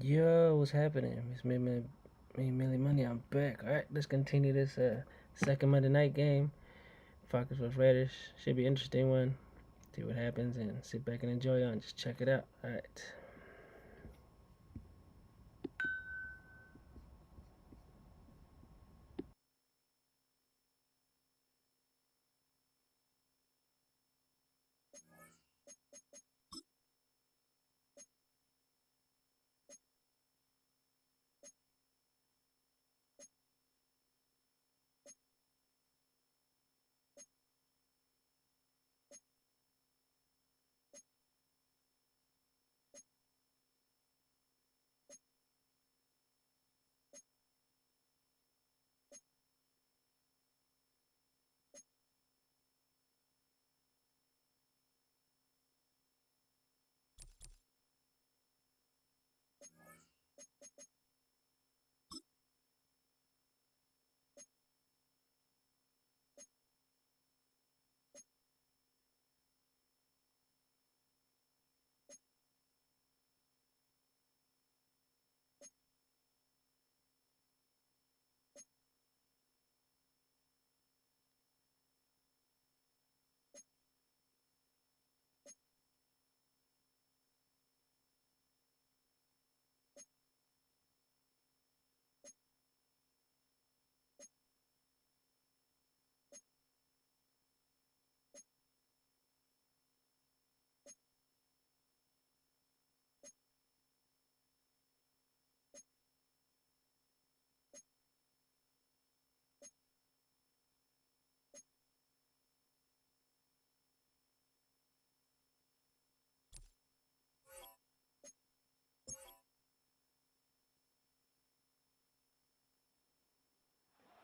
Yo, what's happening? It's me, Millie Money. I'm back. All right, let's continue this second Monday night game. Falcons vs Raiders should be an interesting one. See what happens and sit back and enjoy on. Just check it out. All right.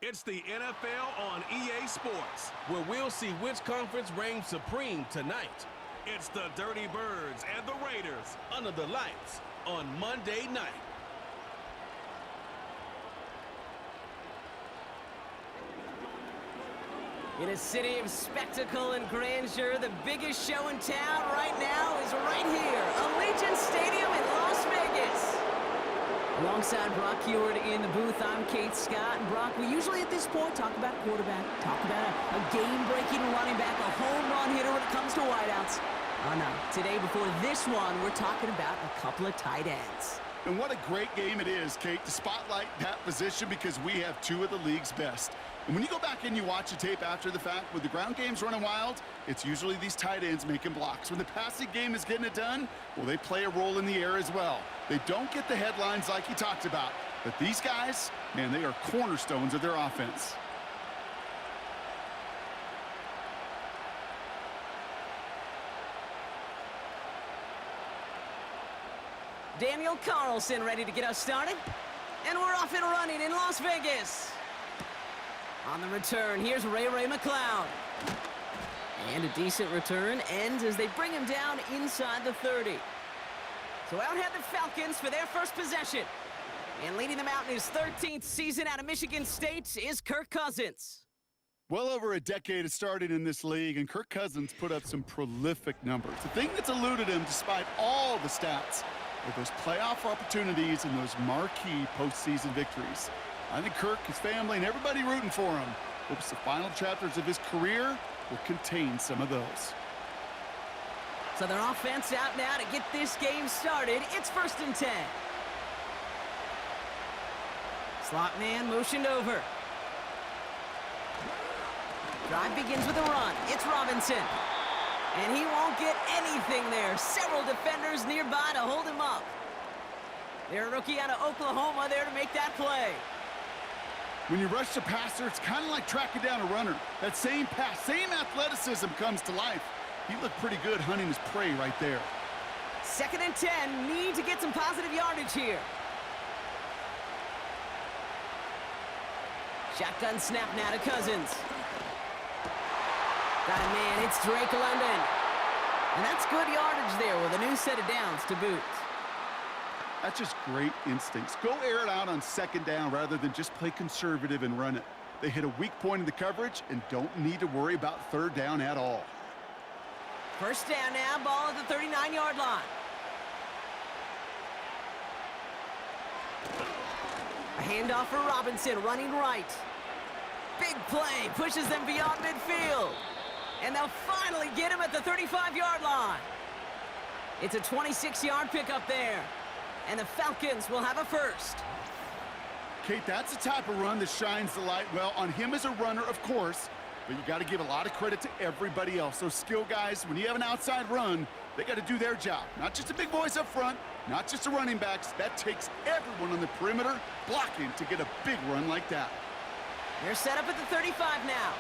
It's the NFL on EA Sports, where we'll see which conference reigns supreme tonight. It's the Dirty Birds and the Raiders under the lights on Monday night. In a city of spectacle and grandeur, the biggest show in town right now is right here, Allegiant Stadium in Las Vegas. Alongside Brock Heward in the booth, I'm Kate Scott. And Brock, we usually at this point talk about quarterback, talk about a game-breaking running back, a home run hitter when it comes to wideouts. Oh no, today before this one, we're talking about a couple of tight ends. And what a great game it is, Kate, to spotlight that position because we have two of the league's best. And when you go back and you watch the tape after the fact, when the ground game's running wild, it's usually these tight ends making blocks. When the passing game is getting it done, well, they play a role in the air as well. They don't get the headlines like you talked about. But these guys, man, they are cornerstones of their offense. Daniel Carlson ready to get us started. And we're off and running in Las Vegas. On the return, here's Ray McCloud. And a decent return ends as they bring him down inside the 30. So out head the Falcons for their first possession. And leading them out in his 13th season out of Michigan State is Kirk Cousins. Well over a decade of starting in this league, and Kirk Cousins put up some prolific numbers. The thing that's eluded him, despite all the stats, are those playoff opportunities and those marquee postseason victories. I think Kirk, his family, and everybody rooting for him hopes the final chapters of his career will contain some of those. So their offense out now to get this game started. It's 1st and 10. Slot man motioned over. Drive begins with a run. It's Robinson. And he won't get anything there. Several defenders nearby to hold him up. They're a rookie out of Oklahoma there to make that play. When you rush the passer, it's kind of like tracking down a runner. That same pass, same athleticism comes to life. He looked pretty good hunting his prey right there. 2nd and 10. Need to get some positive yardage here. Shotgun snap now to Cousins. Got a man, it's Drake London. And that's good yardage there with a new set of downs to boot. That's just great instincts. Go air it out on 2nd down rather than just play conservative and run it. They hit a weak point in the coverage and don't need to worry about 3rd down at all. 1st down now, ball at the 39-yard line. A handoff for Robinson, running right. Big play, pushes them beyond midfield. And they'll finally get him at the 35-yard line. It's a 26-yard pickup there. And the Falcons will have a first. Kate, that's the type of run that shines the light well on him as a runner, of course, but you got to give a lot of credit to everybody else. Those skill guys, when you have an outside run, they got to do their job. Not just a big voice up front, not just the running backs. That takes everyone on the perimeter blocking to get a big run like that. They're set up at the 35 now.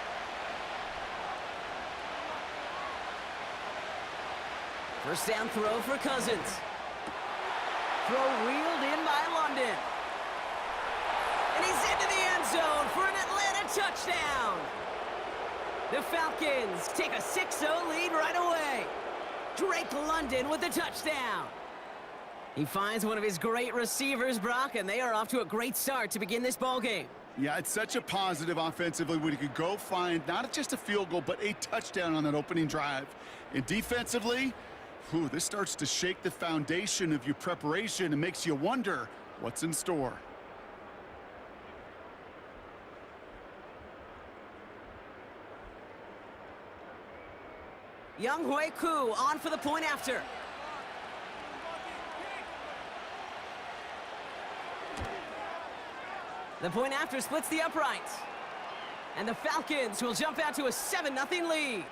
First down throw for Cousins. Throw reeled in by London. And he's into the end zone for an Atlanta touchdown. The Falcons take a 6-0 lead right away. Drake London with the touchdown. He finds one of his great receivers, Brock, and they are off to a great start to begin this ballgame. Yeah, it's such a positive offensively when you could go find not just a field goal, but a touchdown on that opening drive. And defensively, this starts to shake the foundation of your preparation and makes you wonder what's in store. Young Hui Koo on for the point after. The point after splits the uprights. And the Falcons will jump out to a 7-0 lead.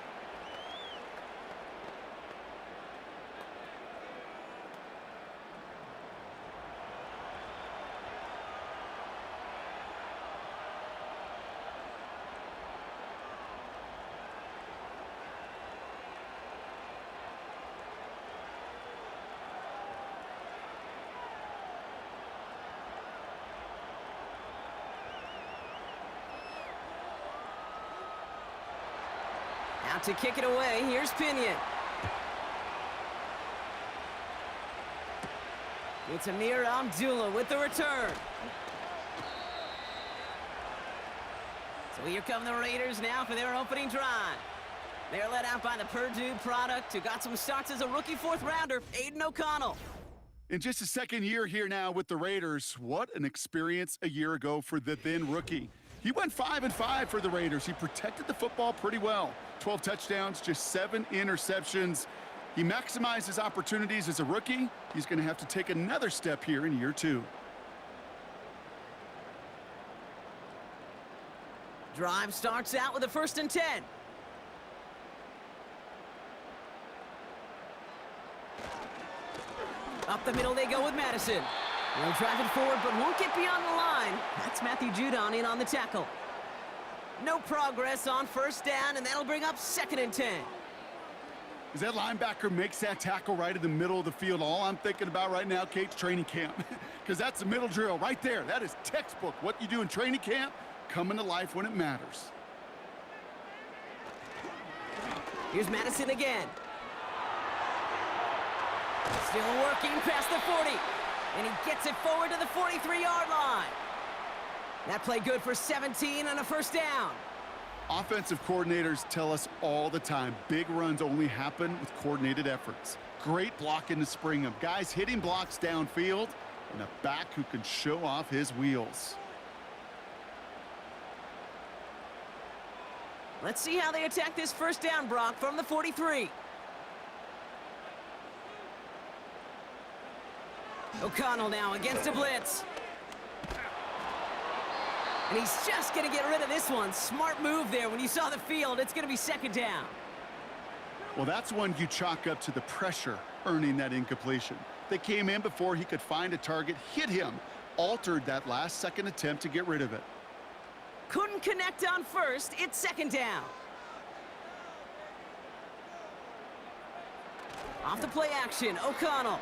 Out to kick it away, here's Pinion. It's Amir Abdullah with the return. So here come the Raiders now for their opening drive. They're led out by the Purdue product who got some starts as a rookie fourth-rounder, Aiden O'Connell. In just his second year here now with the Raiders, what an experience a year ago for the then rookie. He went 5-5 for the Raiders. He protected the football pretty well. 12 touchdowns, just 7 interceptions. He maximized his opportunities as a rookie. He's going to have to take another step here in year 2. Drive starts out with a 1st and 10. Up the middle they go with Madison. They'll drive it forward, but won't get beyond the line. That's Matthew Judon in on the tackle. No progress on 1st down, and that'll bring up 2nd and 10. As that linebacker makes that tackle right in the middle of the field, all I'm thinking about right now, Kate's training camp. Because that's the middle drill right there. That is textbook. What you do in training camp, coming to life when it matters. Here's Madison again. Still working past the 40. And he gets it forward to the 43-yard line. That play good for 17 and a 1st down. Offensive coordinators tell us all the time, big runs only happen with coordinated efforts. Great blocking to spring them. Guys hitting blocks downfield, and a back who can show off his wheels. Let's see how they attack this 1st down, Brock, from the 43. O'Connell now against a blitz. And he's just going to get rid of this one. Smart move there. When you saw the field, it's going to be 2nd down. Well, that's one you chalk up to the pressure earning that incompletion. They came in before he could find a target, hit him, altered that last second attempt to get rid of it. Couldn't connect on 1st. It's 2nd down. Off the play action, O'Connell.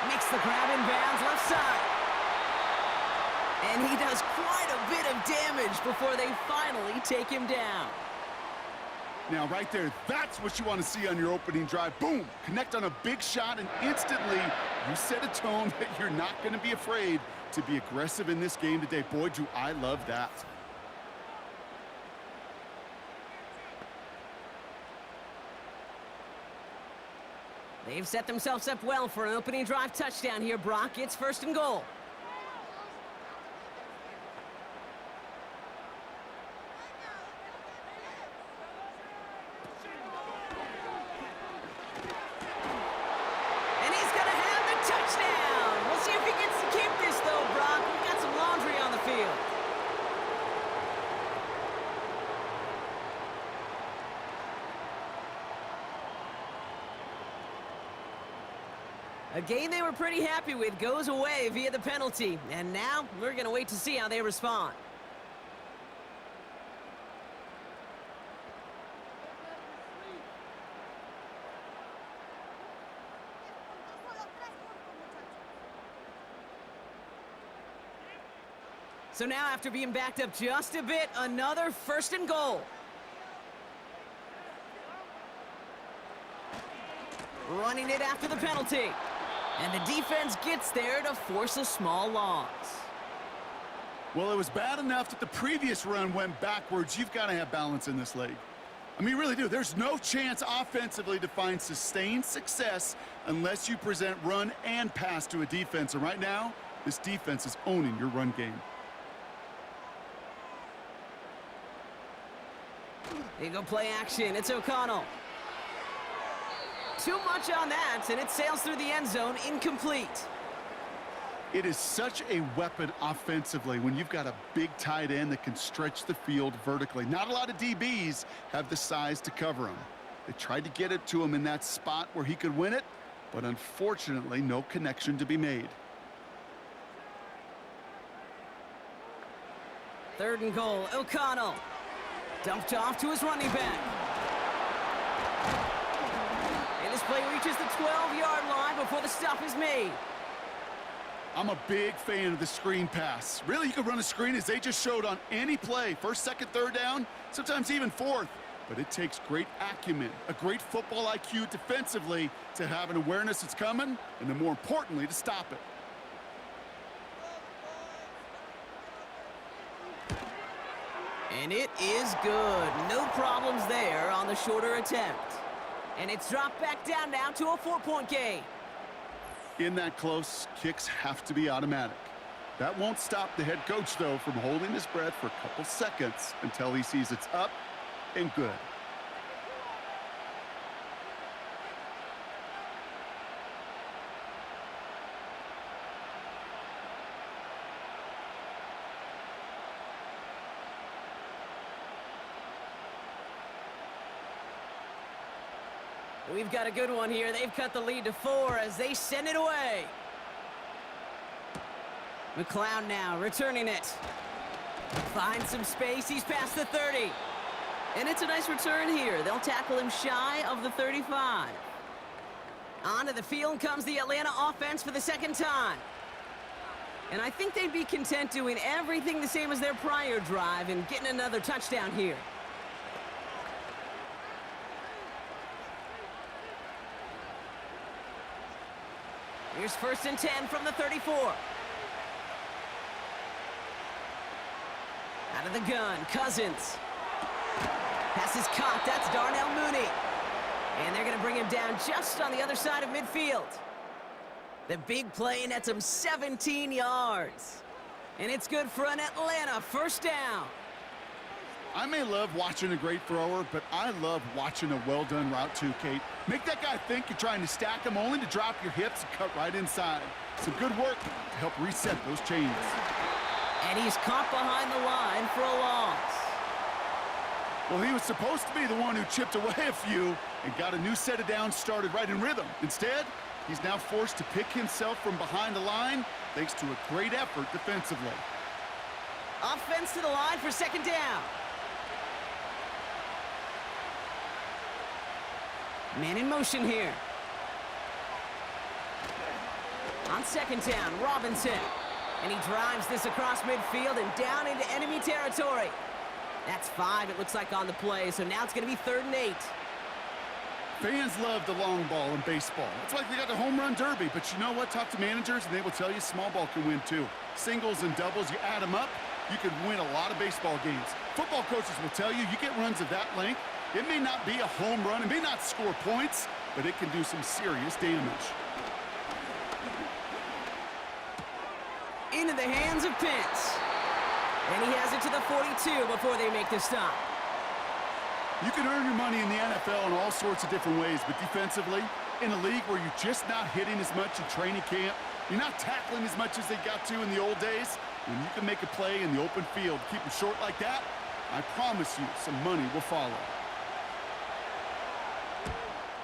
Makes the grab in bounds left side. And he does quite a bit of damage before they finally take him down. Now, right there, that's what you want to see on your opening drive. Boom! Connect on a big shot, and instantly you set a tone that you're not going to be afraid to be aggressive in this game today. Boy, do I love that. They've set themselves up well for an opening drive touchdown here, Brock. It's 1st and goal. And he's going to have the touchdown. We'll see if he gets to keep this, though, Brock. We've got some laundry on the field. A game they were pretty happy with goes away via the penalty. And now we're going to wait to see how they respond. So now, after being backed up just a bit, another 1st and goal. Running it after the penalty. And the defense gets there to force a small loss. Well, it was bad enough that the previous run went backwards. You've got to have balance in this league. I mean, you really do. There's no chance offensively to find sustained success unless you present run and pass to a defense. And right now, this defense is owning your run game. There you go, play action. It's O'Connell. Too much on that, and it sails through the end zone, incomplete. It is such a weapon offensively when you've got a big tight end that can stretch the field vertically. Not a lot of DBs have the size to cover him. They tried to get it to him in that spot where he could win it, but unfortunately, no connection to be made. 3rd and goal, O'Connell. Dumped off to his running back. And this play reaches the 12-yard line before the stop is made. I'm a big fan of the screen pass. Really, you can run a screen as they just showed on any play. 1st, 2nd, 3rd down, sometimes even 4th. But it takes great acumen, a great football IQ defensively to have an awareness it's coming, and then more importantly, to stop it. And it is good. No problems there on the shorter attempt. And it's dropped back down now to a 4-point game. In that close, kicks have to be automatic. That won't stop the head coach, though, from holding his breath for a couple seconds until he sees it's up and good. We've got a good one here. They've cut the lead to 4 as they send it away. McLeod now returning it. Finds some space. He's past the 30. And it's a nice return here. They'll tackle him shy of the 35. Onto the field comes the Atlanta offense for the 2nd time. And I think they'd be content doing everything the same as their prior drive and getting another touchdown here. Here's 1st and 10 from the 34. Out of the gun, Cousins. Pass is caught, that's Darnell Mooney. And they're going to bring him down just on the other side of midfield. The big play nets him 17 yards. And it's good for an Atlanta 1st down. I may love watching a great thrower, but I love watching a well-done route too, Kate. Make that guy think you're trying to stack him only to drop your hips and cut right inside. Some good work to help reset those chains. And he's caught behind the line for a loss. Well, he was supposed to be the one who chipped away a few and got a new set of downs started right in rhythm. Instead, he's now forced to pick himself from behind the line thanks to a great effort defensively. Offense to the line for 2nd down. Man in motion here. On 2nd down, Robinson. And he drives this across midfield and down into enemy territory. That's 5, it looks like, on the play, so now it's going to be 3rd and 8. Fans love the long ball in baseball. It's like they got the home run derby, but you know what? Talk to managers, and they will tell you small ball can win too. Singles and doubles, you add them up, you can win a lot of baseball games. Football coaches will tell you, you get runs of that length, it may not be a home run, it may not score points, but it can do some serious damage. Into the hands of Pitts. And he has it to the 42 before they make the stop. You can earn your money in the NFL in all sorts of different ways, but defensively, in a league where you're just not hitting as much in training camp, you're not tackling as much as they got to in the old days, when you can make a play in the open field, keep them short like that, I promise you some money will follow.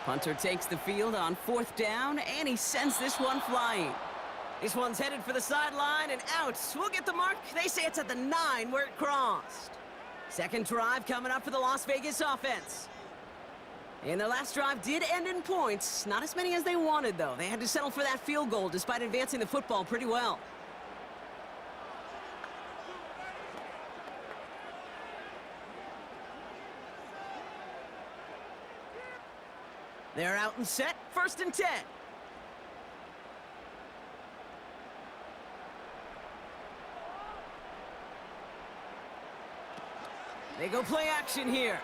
Punter takes the field on 4th down, and he sends this one flying. This one's headed for the sideline and out. We'll get the mark. They say it's at the 9 where it crossed. Second drive coming up for the Las Vegas offense. And their last drive did end in points. Not as many as they wanted, though. They had to settle for that field goal despite advancing the football pretty well. They're out and set. 1st and 10. They go play action here.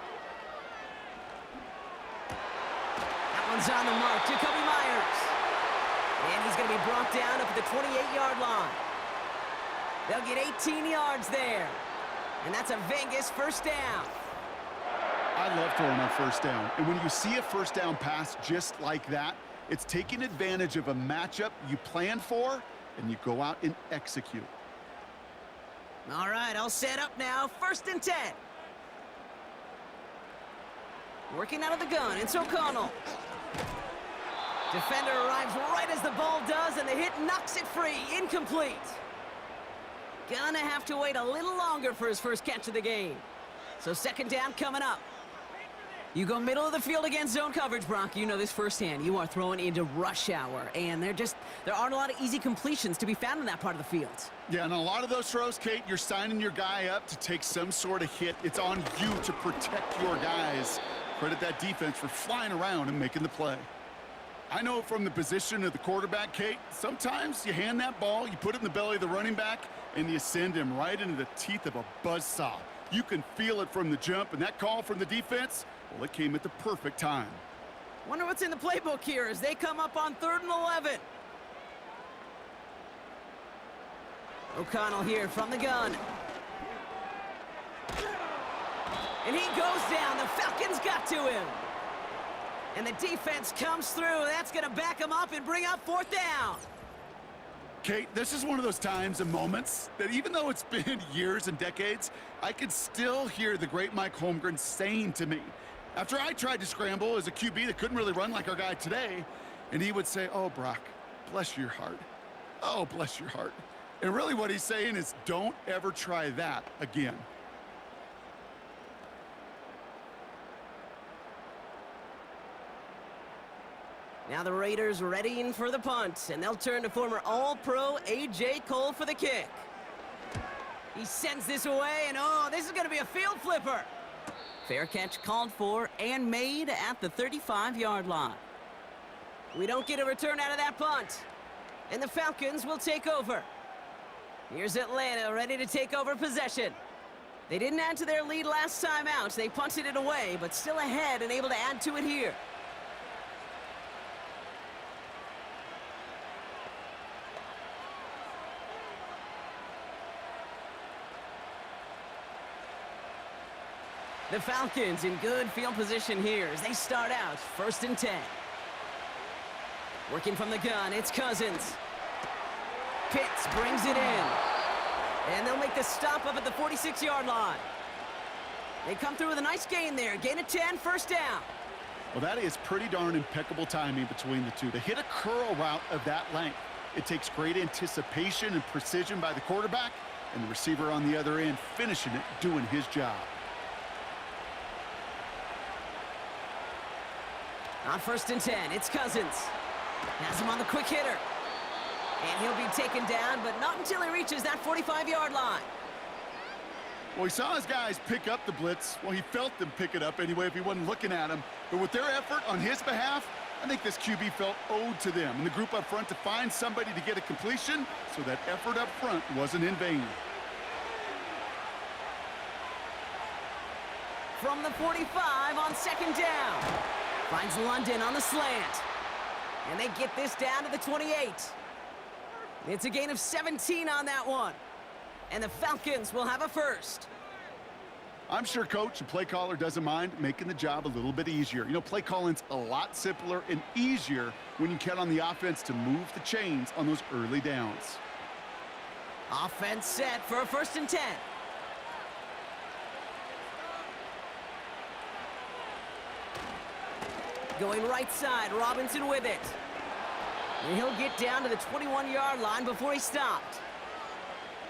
That one's on the mark. Jacoby Myers. And he's going to be brought down up at the 28-yard line. They'll get 18 yards there. And that's a Vegas 1st down. I love throwing on 1st down. And when you see a 1st down pass just like that, it's taking advantage of a matchup you planned for, and you go out and execute. All right, all set up now. 1st and 10. Working out of the gun, it's O'Connell. Defender arrives right as the ball does, and the hit knocks it free. Incomplete. Gonna have to wait a little longer for his first catch of the game. So 2nd down coming up. You go middle of the field against zone coverage, Brock. You know this firsthand. You are throwing into rush hour, and there aren't a lot of easy completions to be found in that part of the field. Yeah, and a lot of those throws, Kate, you're signing your guy up to take some sort of hit. It's on you to protect your guys. Credit that defense for flying around and making the play. I know from the position of the quarterback, Kate, sometimes you hand that ball, you put it in the belly of the running back, and you send him right into the teeth of a buzzsaw. You can feel it from the jump, and that call from the defense, well, it came at the perfect time. Wonder what's in the playbook here as they come up on 3rd and 11. O'Connell here from the gun. And he goes down. The Falcons got to him. And the defense comes through. That's going to back him up and bring up 4th down. Kate, this is one of those times and moments that even though it's been years and decades, I can still hear the great Mike Holmgren saying to me, after I tried to scramble as a QB that couldn't really run like our guy today, and he would say, "Oh, Brock, bless your heart. Oh, bless your heart." And really what he's saying is, don't ever try that again. Now the Raiders readying for the punt, and they'll turn to former All-Pro A.J. Cole for the kick. He sends this away, and oh, this is going to be a field flipper. Fair catch called for and made at the 35-yard line. We don't get a return out of that punt, and the Falcons will take over. Here's Atlanta ready to take over possession. They didn't add to their lead last time out. They punted it away, but still ahead and able to add to it here. The Falcons in good field position here as they start out 1st and 10. Working from the gun, it's Cousins. Pitts brings it in. And they'll make the stop up at the 46-yard line. They come through with a nice gain there. Gain of 10, 1st down. Well, that is pretty darn impeccable timing between the two. To hit a curl route of that length, it takes great anticipation and precision by the quarterback, and the receiver on the other end finishing it, doing his job. On 1st and 10, it's Cousins. Has him on the quick hitter. And he'll be taken down, but not until he reaches that 45-yard line. Well, he saw his guys pick up the blitz. Well, he felt them pick it up anyway if he wasn't looking at him. But with their effort on his behalf, I think this QB felt owed to them and the group up front to find somebody to get a completion, so that effort up front wasn't in vain. From the 45 on 2nd down. Finds London on the slant. And they get this down to the 28. It's a gain of 17 on that one. And the Falcons will have a first. I'm sure coach and play caller doesn't mind making the job a little bit easier. You know, play calling's a lot simpler and easier when you count on the offense to move the chains on those early downs. Offense set for a 1st and 10. Going right side, Robinson with it. And he'll get down to the 21-yard line before he stopped.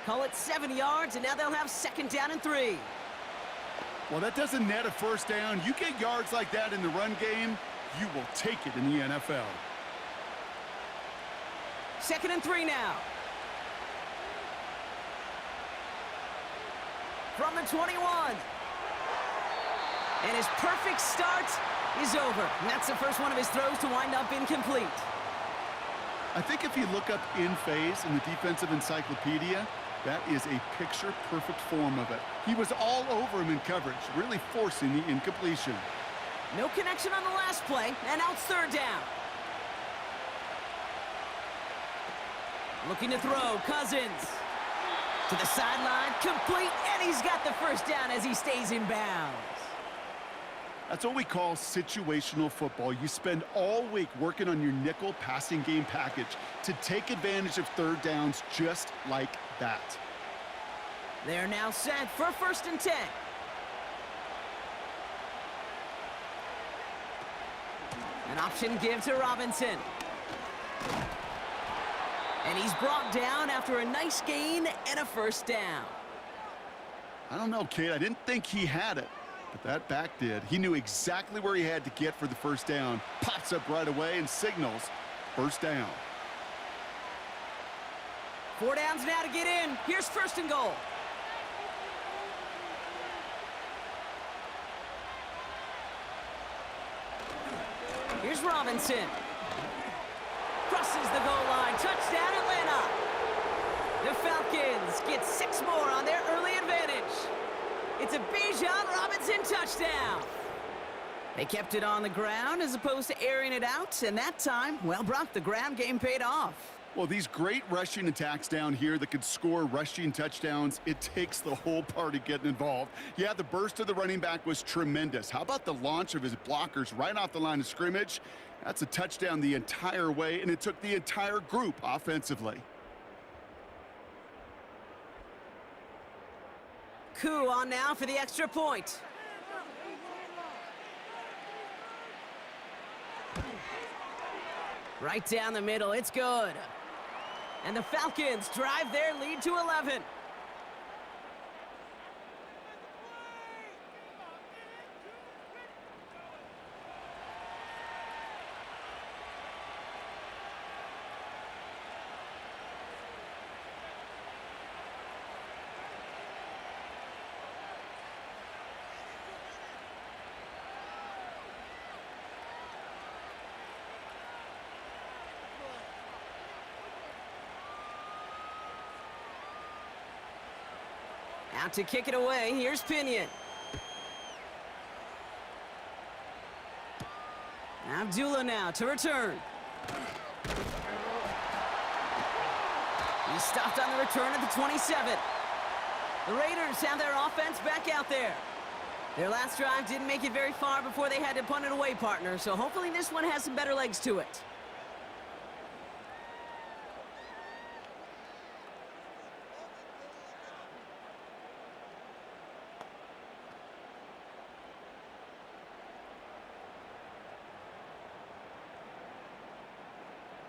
Call it 7 yards, and now they'll have 2nd down and 3. Well, that doesn't net a 1st down. You get yards like that in the run game, you will take it in the NFL. 2nd and 3 now. From the 21. And his perfect start is over. And that's the first one of his throws to wind up incomplete. I think if you look up in phase in the defensive encyclopedia, that is a picture-perfect form of it. He was all over him in coverage, really forcing the incompletion. No connection on the last play, and now it's 3rd down. Looking to throw, Cousins. To the sideline, complete, and he's got the 1st down as he stays in bounds. That's what we call situational football. You spend all week working on your nickel passing game package to take advantage of 3rd downs just like that. They're now set for 1st and 10. An option give to Robinson. And he's brought down after a nice gain and a 1st down. I don't know, Kate. I didn't think he had it, but that back did. He knew exactly where he had to get for the 1st down. Pops up right away and signals 1st down. 4 downs now to get in. Here's 1st and goal. Here's Robinson. Crosses the goal line. Touchdown, Atlanta. The Falcons get 6 more on their early advantage. It's a Bijan Robinson touchdown. They kept it on the ground as opposed to airing it out, and that time, well, Brock, the ground game paid off. Well, these great rushing attacks down here that could score rushing touchdowns, it takes the whole party getting involved. Yeah, the burst of the running back was tremendous. How about the launch of his blockers right off the line of scrimmage? That's a touchdown the entire way, and it took the entire group offensively. Koo on now for the extra point. Right down the middle, it's good. And the Falcons drive their lead to 11. Out to kick it away, here's Pinion. Abdullah now to return. He's stopped on the return at the 27. The Raiders have their offense back out there. Their last drive didn't make it very far before they had to punt it away, partner, so hopefully this one has some better legs to it.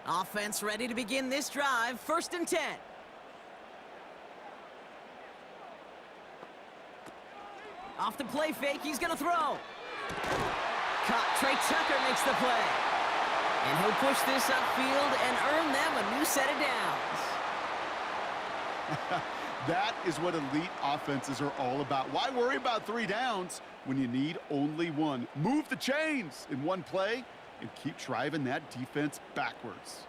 Offense ready to begin this drive. 1st and 10. Off the play fake, he's going to throw. Caught. Trey Tucker makes the play. And he'll push this upfield and earn them a new set of downs. That is what elite offenses are all about. Why worry about 3 downs when you need only 1? Move the chains in one play and keep driving that defense backwards.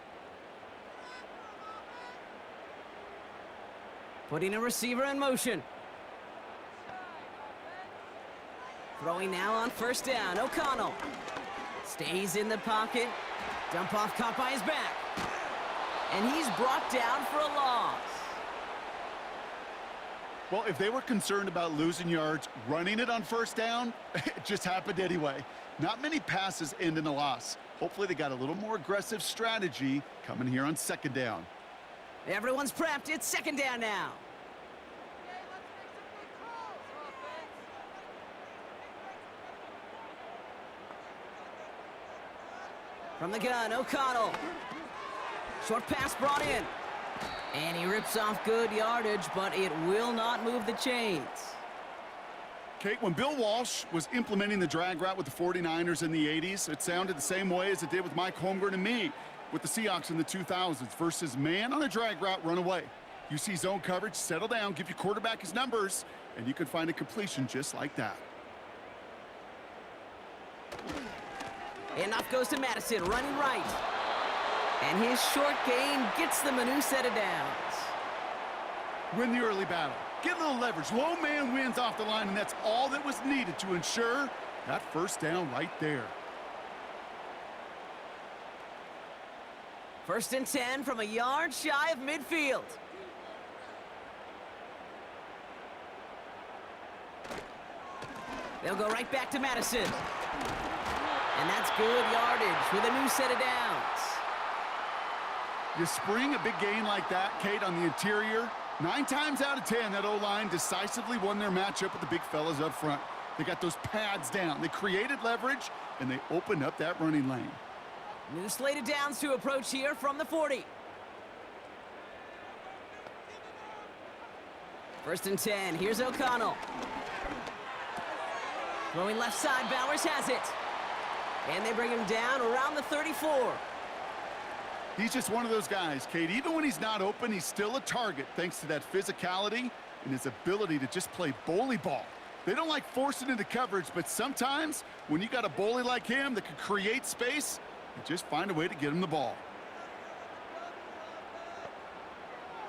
Putting a receiver in motion. Throwing now on 1st down. O'Connell. Stays in the pocket. Dump off caught by his back. And he's brought down for a loss. Well, if they were concerned about losing yards, running it on first down, it just happened anyway. Not many passes end in a loss. Hopefully they got a little more aggressive strategy coming here on second down. Everyone's prepped. It's second down now. From the gun, O'Connell. Short pass brought in. And he rips off good yardage, but it will not move the chains. Kate, when Bill Walsh was implementing the drag route with the 49ers in the 80s, it sounded the same way as it did with Mike Holmgren and me with the Seahawks in the 2000s versus man on a drag route, run away. You see zone coverage, settle down, give your quarterback his numbers, and you can find a completion just like that. And off goes to Madison, running right. And his short gain gets them a new set of downs. Win the early battle. Get a little leverage. Low man wins off the line, and that's all that was needed to ensure that first down right there. First and 10 from a yard shy of midfield. They'll go right back to Madison. And that's good yardage with a new set of downs. You spring a big gain like that, Kate, on the interior. 9 times out of 10, that O-line decisively won their matchup with the big fellas up front. They got those pads down. They created leverage, and they opened up that running lane. New slate of downs to approach here from the 40. First and 10. Here's O'Connell. Throwing left side, Bowers has it. And they bring him down around the 34. He's just one of those guys, Kate. Even when he's not open, he's still a target thanks to that physicality and his ability to just play bully ball. They don't like forcing into coverage, but sometimes when you got a bully like him that can create space, you just find a way to get him the ball.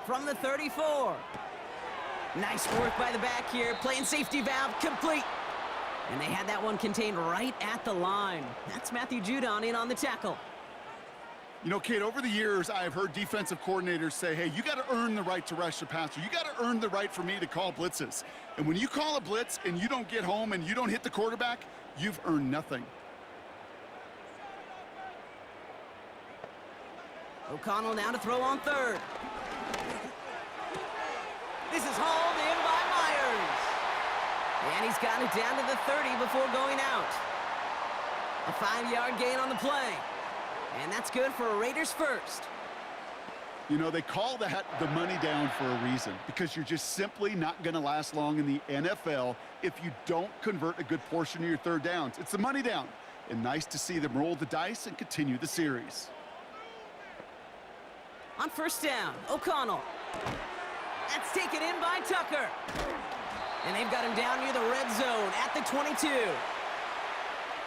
From the 34. Nice work by the back here. Playing safety valve complete. And they had that one contained right at the line. That's Matthew Judon in on the tackle. You know, Kate, over the years, I've heard defensive coordinators say, hey, you got to earn the right to rush the passer. You got to earn the right for me to call blitzes. And when you call a blitz and you don't get home and you don't hit the quarterback, you've earned nothing. O'Connell now to throw on third. This is hauled in by Myers. And he's got it down to the 30 before going out. A 5-yard gain on the play. And that's good for a Raiders first. You know, they call that the money down for a reason, because you're just simply not going to last long in the NFL if you don't convert a good portion of your third downs. It's the money down. And nice to see them roll the dice and continue the series. On first down, O'Connell. That's taken in by Tucker. And they've got him down near the red zone at the 22.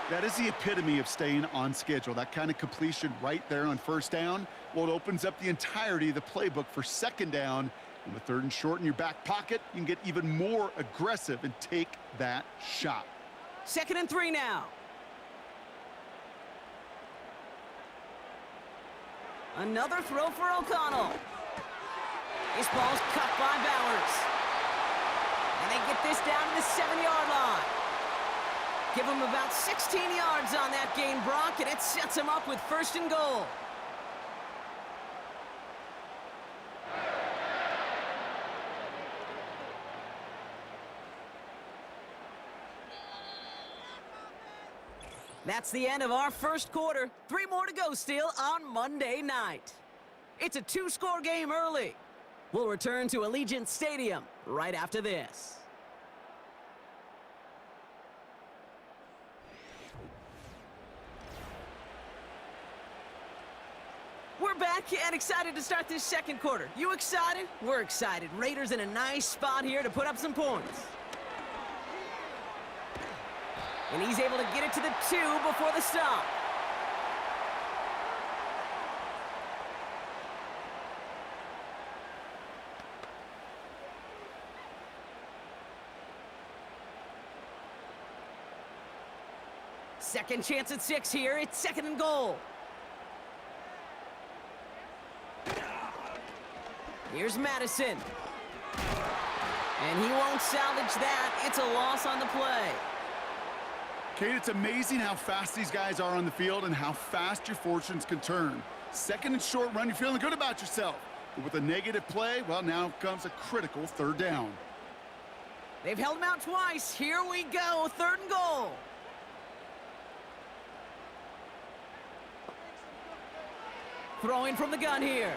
That is the epitome of staying on schedule. That kind of completion right there on first down. Well, it opens up the entirety of the playbook for second down. And with third and short in your back pocket, you can get even more aggressive and take that shot. 2nd and 3 now. Another throw for O'Connell. This ball's cut by Bowers. And they get this down to the 7-yard line. Give him about 16 yards on that gain, Brock, and it sets him up with 1st and goal. That's the end of our first quarter. 3 more to go still on Monday night. It's a 2-score game early. We'll return to Allegiant Stadium right after this. We're back and excited to start this second quarter. You excited? We're excited. Raiders in a nice spot here to put up some points. And he's able to get it to the 2 before the stop. Second chance at 6 here. It's second and goal. Here's Madison. And he won't salvage that. It's a loss on the play. Kate, it's amazing how fast these guys are on the field and how fast your fortunes can turn. Second and short run, you're feeling good about yourself. But with a negative play, well, now comes a critical third down. They've held him out twice. Here we go, third and goal. Throwing from the gun here.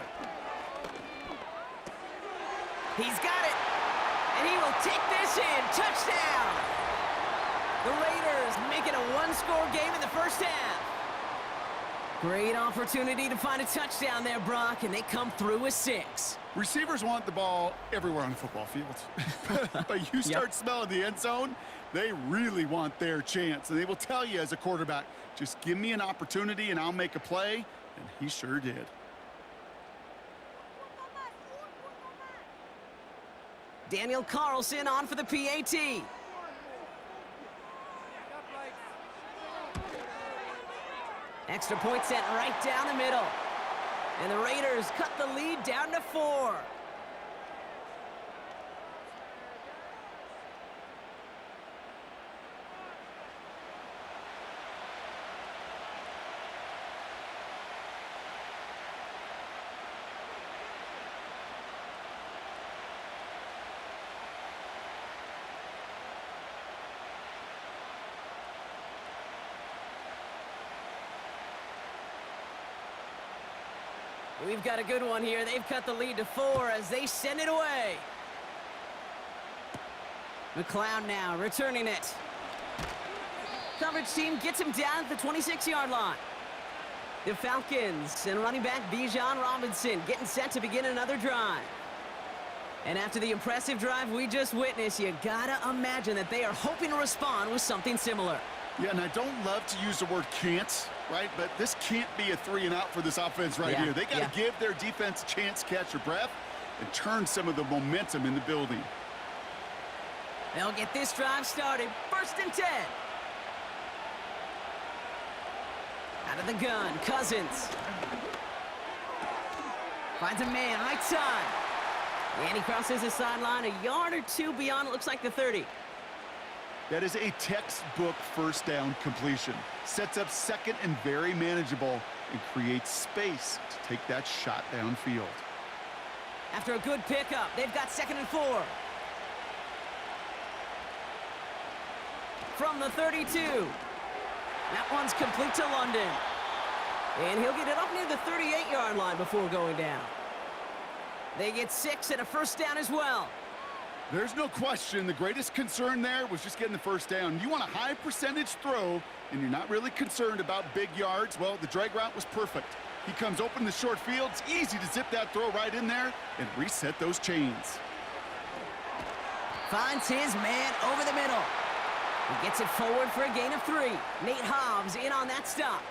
He's got it. And he will take this in. Touchdown. The Raiders make it a one-score game in the first half. Great opportunity to find a touchdown there, Brock, and they come through with 6. Receivers want the ball everywhere on the football field. But you start smelling the end zone, they really want their chance. And they will tell you as a quarterback, just give me an opportunity and I'll make a play. And he sure did. Daniel Carlson on for the PAT. Extra point set right down the middle. And the Raiders cut the lead down to 4. We've got a good one here. They've cut the lead to 4 as they send it away. McLeod now returning it. Coverage team gets him down at the 26-yard line. The Falcons and running back Bijan Robinson getting set to begin another drive. And after the impressive drive we just witnessed, you gotta imagine that they are hoping to respond with something similar. Yeah, and I don't love to use the word can't, right? But this can't be a 3 and out for this offense right here. They got to give their defense a chance to catch their breath and turn some of the momentum in the building. They'll get this drive started. First and 10. Out of the gun, Cousins. Finds a man, right side. And he crosses the sideline a yard or 2 beyond, it looks like the 30. That is a textbook first down completion. Sets up second and very manageable and creates space to take that shot downfield. After a good pickup, they've got second and 4. From the 32. That one's complete to London. And he'll get it up near the 38-yard line before going down. They get 6 and a first down as well. There's no question the greatest concern there was just getting the first down. You want a high percentage throw, and you're not really concerned about big yards. Well, the drag route was perfect. He comes open in the short field. It's easy to zip that throw right in there and reset those chains. Finds his man over the middle. He gets it forward for a gain of 3. Nate Hobbs in on that stop.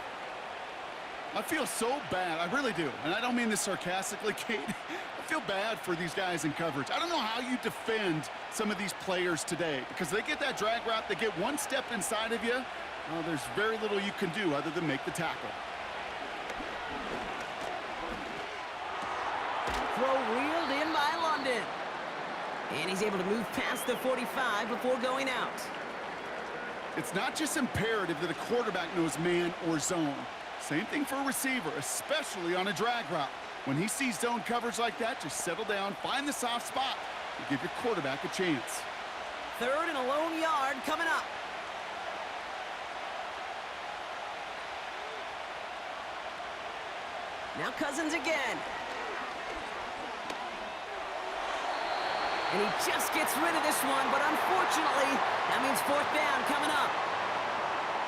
I feel so bad. I really do. And I don't mean this sarcastically, Kate. I feel bad for these guys in coverage. I don't know how you defend some of these players today because they get that drag route, they get one step inside of you. Well, there's very little you can do other than make the tackle. Throw reeled in by London. And he's able to move past the 45 before going out. It's not just imperative that a quarterback knows man or zone. Same thing for a receiver, especially on a drag route. When he sees zone coverage like that, just settle down, find the soft spot, and give your quarterback a chance. Third and a lone yard coming up. Now Cousins again. And he just gets rid of this one, but unfortunately, that means fourth down coming up.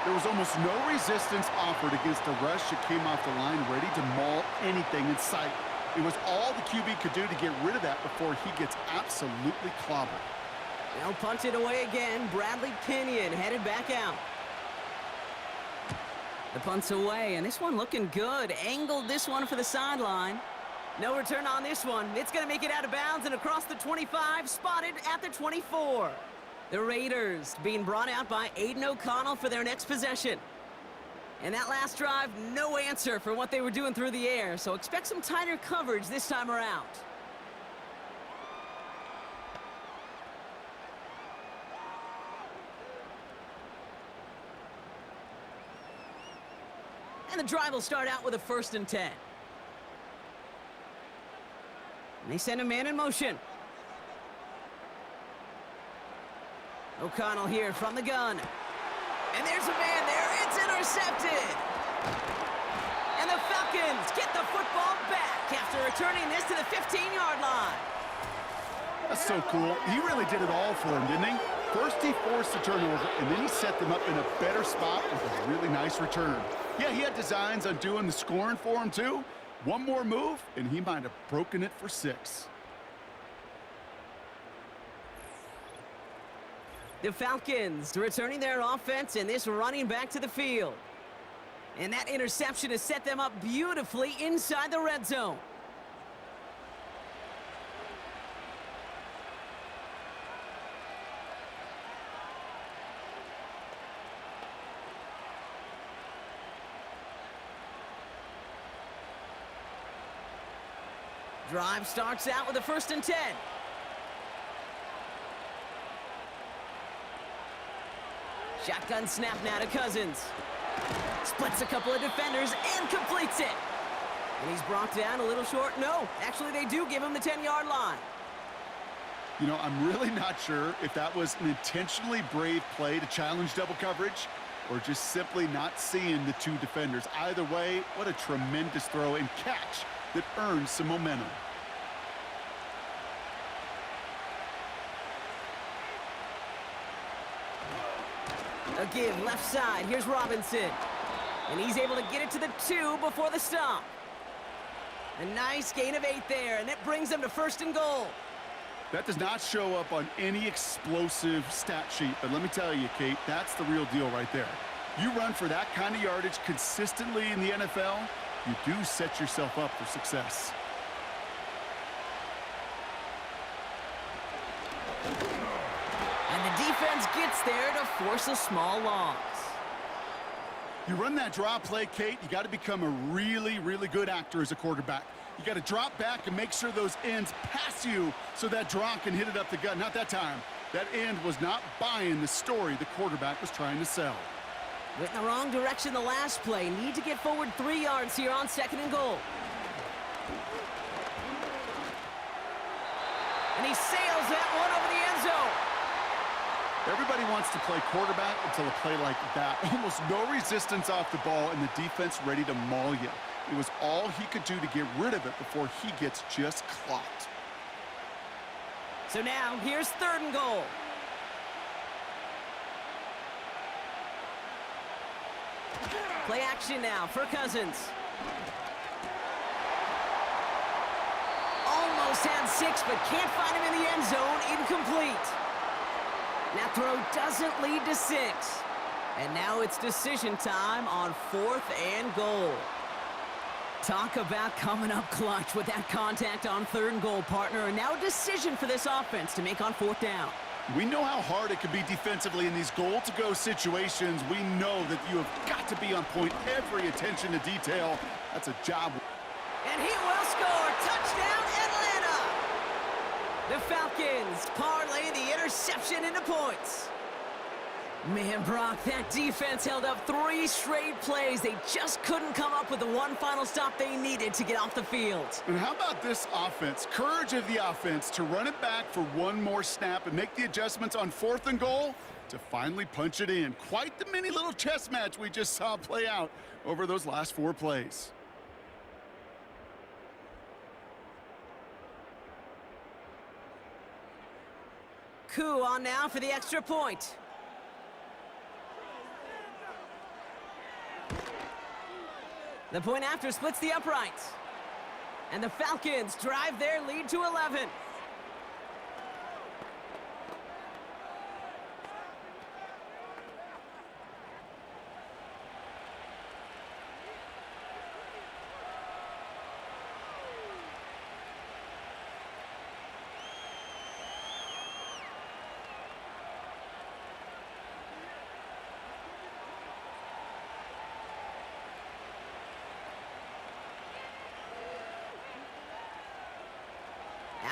There was almost no resistance offered against a rush that came off the line ready to maul anything in sight. It was all the QB could do to get rid of that before he gets absolutely clobbered. They'll punt it away again. Bradley Pinion headed back out. The punt's away, and this one looking good. Angled this one for the sideline. No return on this one. It's going to make it out of bounds and across the 25, spotted at the 24. The Raiders being brought out by Aiden O'Connell for their next possession. And that last drive, no answer for what they were doing through the air, so expect some tighter coverage this time around. And the drive will start out with a 1st and 10. And they send a man in motion. O'Connell here from the gun. And there's a man there. It's intercepted. And the Falcons get the football back after returning this to the 15-yard line. That's so cool. He really did it all for him, didn't he? First he forced the turnover, and then he set them up in a better spot with a really nice return. Yeah, he had designs on doing the scoring for him, too. One more move, and he might have broken it for 6. The Falcons returning their offense and this running back to the field. And that interception has set them up beautifully inside the red zone. Drive starts out with a 1st and 10. Shotgun snap now to Cousins. Splits a couple of defenders and completes it. And he's brought down a little short. No, actually they do give him the 10-yard line. You know, I'm really not sure if that was an intentionally brave play to challenge double coverage or just simply not seeing the 2 defenders. Either way, what a tremendous throw and catch that earns some momentum. A give left side. Here's Robinson. And he's able to get it to the 2 before the stop. A nice gain of 8 there, and it brings them to 1st and goal. That does not show up on any explosive stat sheet, but let me tell you, Kate, that's the real deal right there. You run for that kind of yardage consistently in the NFL, you do set yourself up for success. And the defense gets there to force a small loss. You run that draw play, Kate, you got to become a really, really good actor as a quarterback. You got to drop back and make sure those ends pass you so that draw can hit it up the gut. Not that time. That end was not buying the story the quarterback was trying to sell. Went in the wrong direction the last play. Need to get forward 3 yards here on 2nd and goal. And he sails that one over the end zone. Everybody wants to play quarterback until a play like that. Almost no resistance off the ball and the defense ready to maul you. It was all he could do to get rid of it before he gets just clocked. So now, here's 3rd and goal. Play action now for Cousins. Almost had 6, but can't find him in the end zone. Incomplete. That throw doesn't lead to 6. And now it's decision time on 4th and goal. Talk about coming up clutch with that contact on 3rd and goal, partner. And now a decision for this offense to make on 4th down. We know how hard it can be defensively in these goal-to-go situations. We know that you have got to be on point. Every attention to detail. That's a job. And he will score. Touchdown, Atlanta! The Falcons parlay the interception into points. Man, Brock, that defense held up 3 straight plays. They just couldn't come up with the one final stop they needed to get off the field. And how about this offense? Courage of the offense to run it back for one more snap and make the adjustments on 4th and goal to finally punch it in. Quite the mini little chess match we just saw play out over those last 4 plays. Coup on now for the extra point. The point after splits the uprights. And the Falcons drive their lead to 11.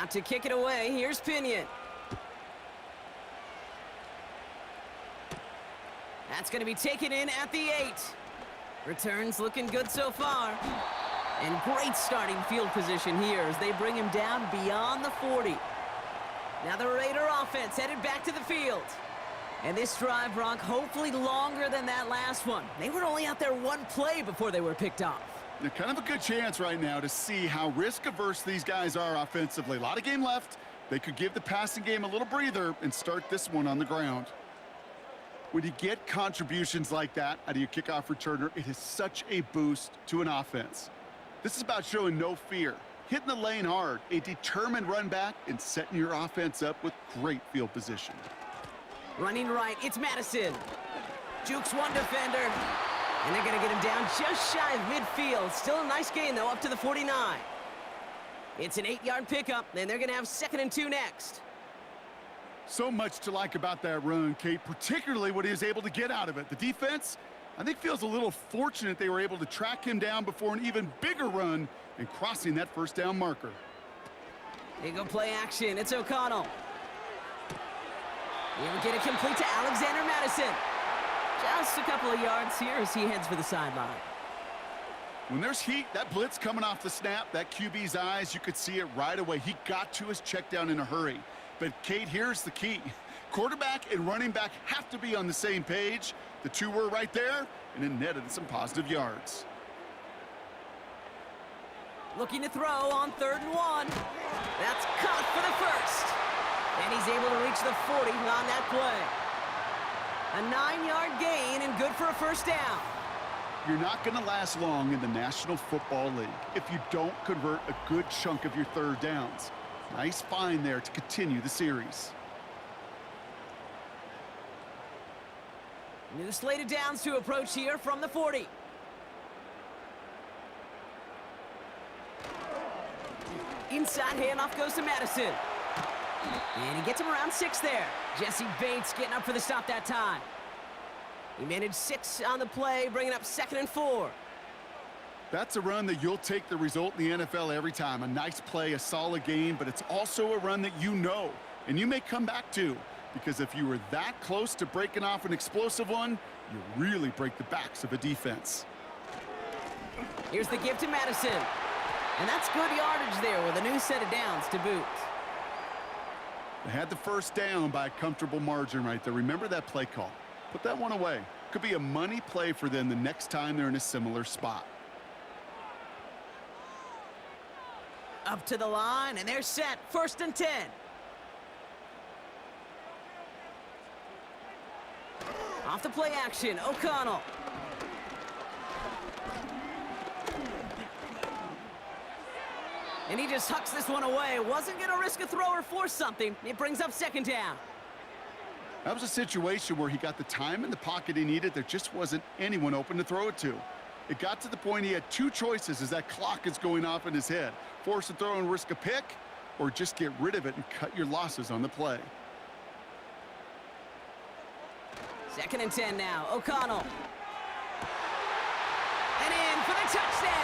Out to kick it away. Here's Pinion. That's going to be taken in at the 8. Returns looking good so far. And great starting field position here as they bring him down beyond the 40. Now the Raider offense headed back to the field. And this drive, Brock, hopefully longer than that last one. They were only out there one play before they were picked off. They're kind of a good chance right now to see how risk-averse these guys are offensively. A lot of game left. They could give the passing game a little breather and start this one on the ground. When you get contributions like that out of your kickoff returner, it is such a boost to an offense. This is about showing no fear, hitting the lane hard, a determined run back, and setting your offense up with great field position. Running right, it's Madison. Jukes one defender. And they're going to get him down just shy of midfield. Still a nice gain, though, up to the 49. It's an 8-yard pickup, and they're going to have 2nd and 2 next. So much to like about that run, Kate, particularly what he was able to get out of it. The defense, I think, feels a little fortunate they were able to track him down before an even bigger run and crossing that first down marker. Here you go, play action. It's O'Connell. He'll get it complete to Alexander Madison. Just a couple of yards here as he heads for the sideline. When there's heat, that blitz coming off the snap, that QB's eyes, you could see it right away. He got to his check down in a hurry. But, Kate, here's the key. Quarterback and running back have to be on the same page. The two were right there, and it netted some positive yards. Looking to throw on 3rd and 1. That's caught for the first. And he's able to reach the 40 on that play. A 9-yard gain and good for a first down. You're not going to last long in the National Football League if you don't convert a good chunk of your 3rd downs. Nice find there to continue the series. New slated downs to approach here from the 40. Inside handoff goes to Madison. And he gets him around 6 there. Jesse Bates getting up for the stop that time. He managed 6 on the play, bringing up 2nd and 4. That's a run that you'll take the result in the NFL every time. A nice play, a solid game, but it's also a run that you know, and you may come back to, because if you were that close to breaking off an explosive one, you really break the backs of a defense. Here's the give to Madison. And that's good yardage there with a new set of downs to boot. They had the first down by a comfortable margin right there. Remember that play call. Put that one away. Could be a money play for them the next time they're in a similar spot. Up to the line, and they're set. 1st and 10. Off the play action, O'Connell. And he just hucks this one away. Wasn't going to risk a throw or force something. It brings up 2nd down. That was a situation where he got the time in the pocket he needed. There just wasn't anyone open to throw it to. It got to the point he had 2 choices as that clock is going off in his head. Force a throw and risk a pick, or just get rid of it and cut your losses on the play. 2nd and 10 now. O'Connell. And in for the touchdown.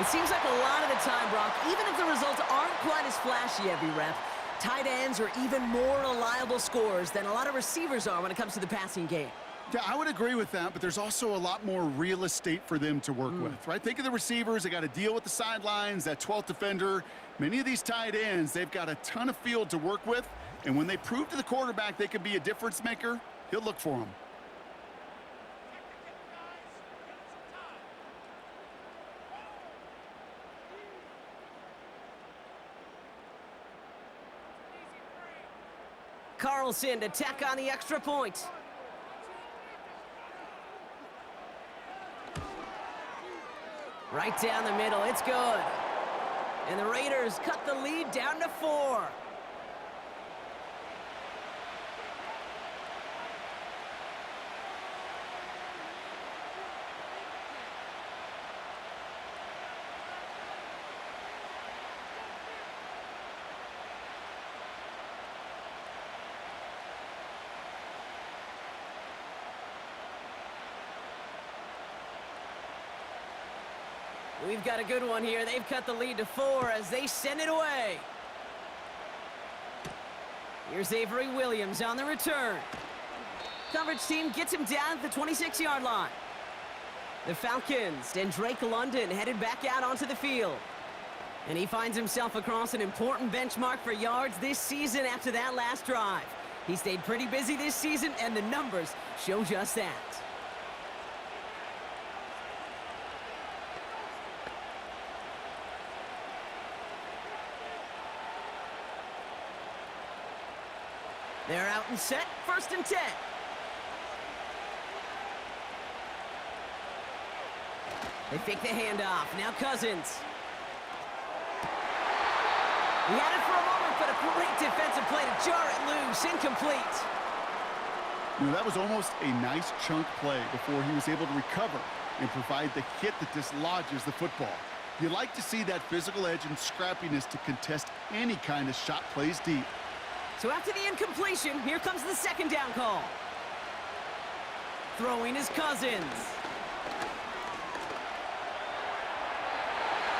It seems like a lot of the time, Brock, even if the results aren't quite as flashy every rep, tight ends are even more reliable scorers than a lot of receivers are when it comes to the passing game. Yeah, I would agree with that, but there's also a lot more real estate for them to work with, right? Think of the receivers. They got to deal with the sidelines, that 12th defender. Many of these tight ends, they've got a ton of field to work with, and when they prove to the quarterback they can be a difference maker, he'll look for them. Carlson to tack on the extra point. Right down the middle, it's good. And the Raiders cut the lead down to 4. We've got a good one here. They've cut the lead to 4 as they send it away. Here's Avery Williams on the return. Coverage team gets him down at the 26-yard line. The Falcons and Drake London headed back out onto the field. And he finds himself across an important benchmark for yards this season after that last drive. He stayed pretty busy this season, and the numbers show just that. They're out and set, 1st and 10. They fake the handoff. Now Cousins. He had it for a moment, but a great defensive play to jar it loose. Incomplete. You know, that was almost a nice chunk play before he was able to recover and provide the hit that dislodges the football. You like to see that physical edge and scrappiness to contest any kind of shot plays deep. So after the incompletion, here comes the 2nd down call. Throwing is Cousins.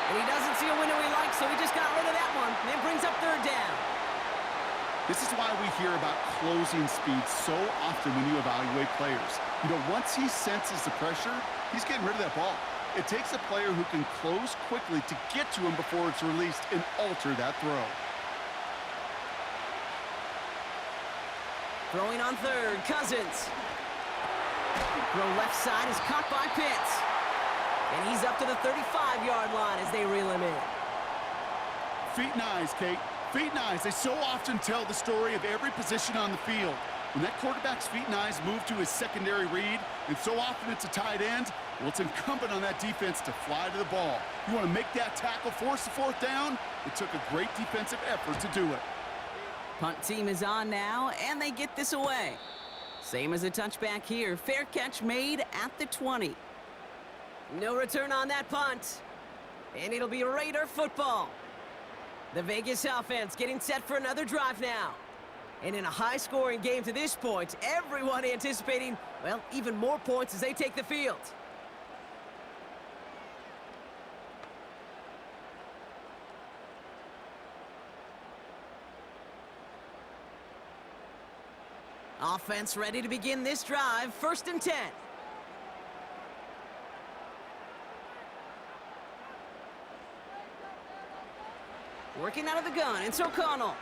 And he doesn't see a window he likes, so he just got rid of that one. And it brings up 3rd down. This is why we hear about closing speed so often when you evaluate players. You know, once he senses the pressure, he's getting rid of that ball. It takes a player who can close quickly to get to him before it's released and alter that throw. Throwing on 3rd, Cousins. Throw left side is caught by Pitts. And he's up to the 35-yard line as they reel him in. Feet and eyes, Kate. Feet and eyes. They so often tell the story of every position on the field. When that quarterback's feet and eyes move to his secondary read, and so often it's a tight end, well, it's incumbent on that defense to fly to the ball. You want to make that tackle, force the 4th down? It took a great defensive effort to do it. Punt team is on now, and they get this away. Same as a touchback here. Fair catch made at the 20. No return on that punt. And it'll be Raider football. The Vegas offense getting set for another drive now. And in a high-scoring game to this point, everyone anticipating, well, even more points as they take the field. Offense ready to begin this drive. 1st and 10. Working out of the gun, it's O'Connell.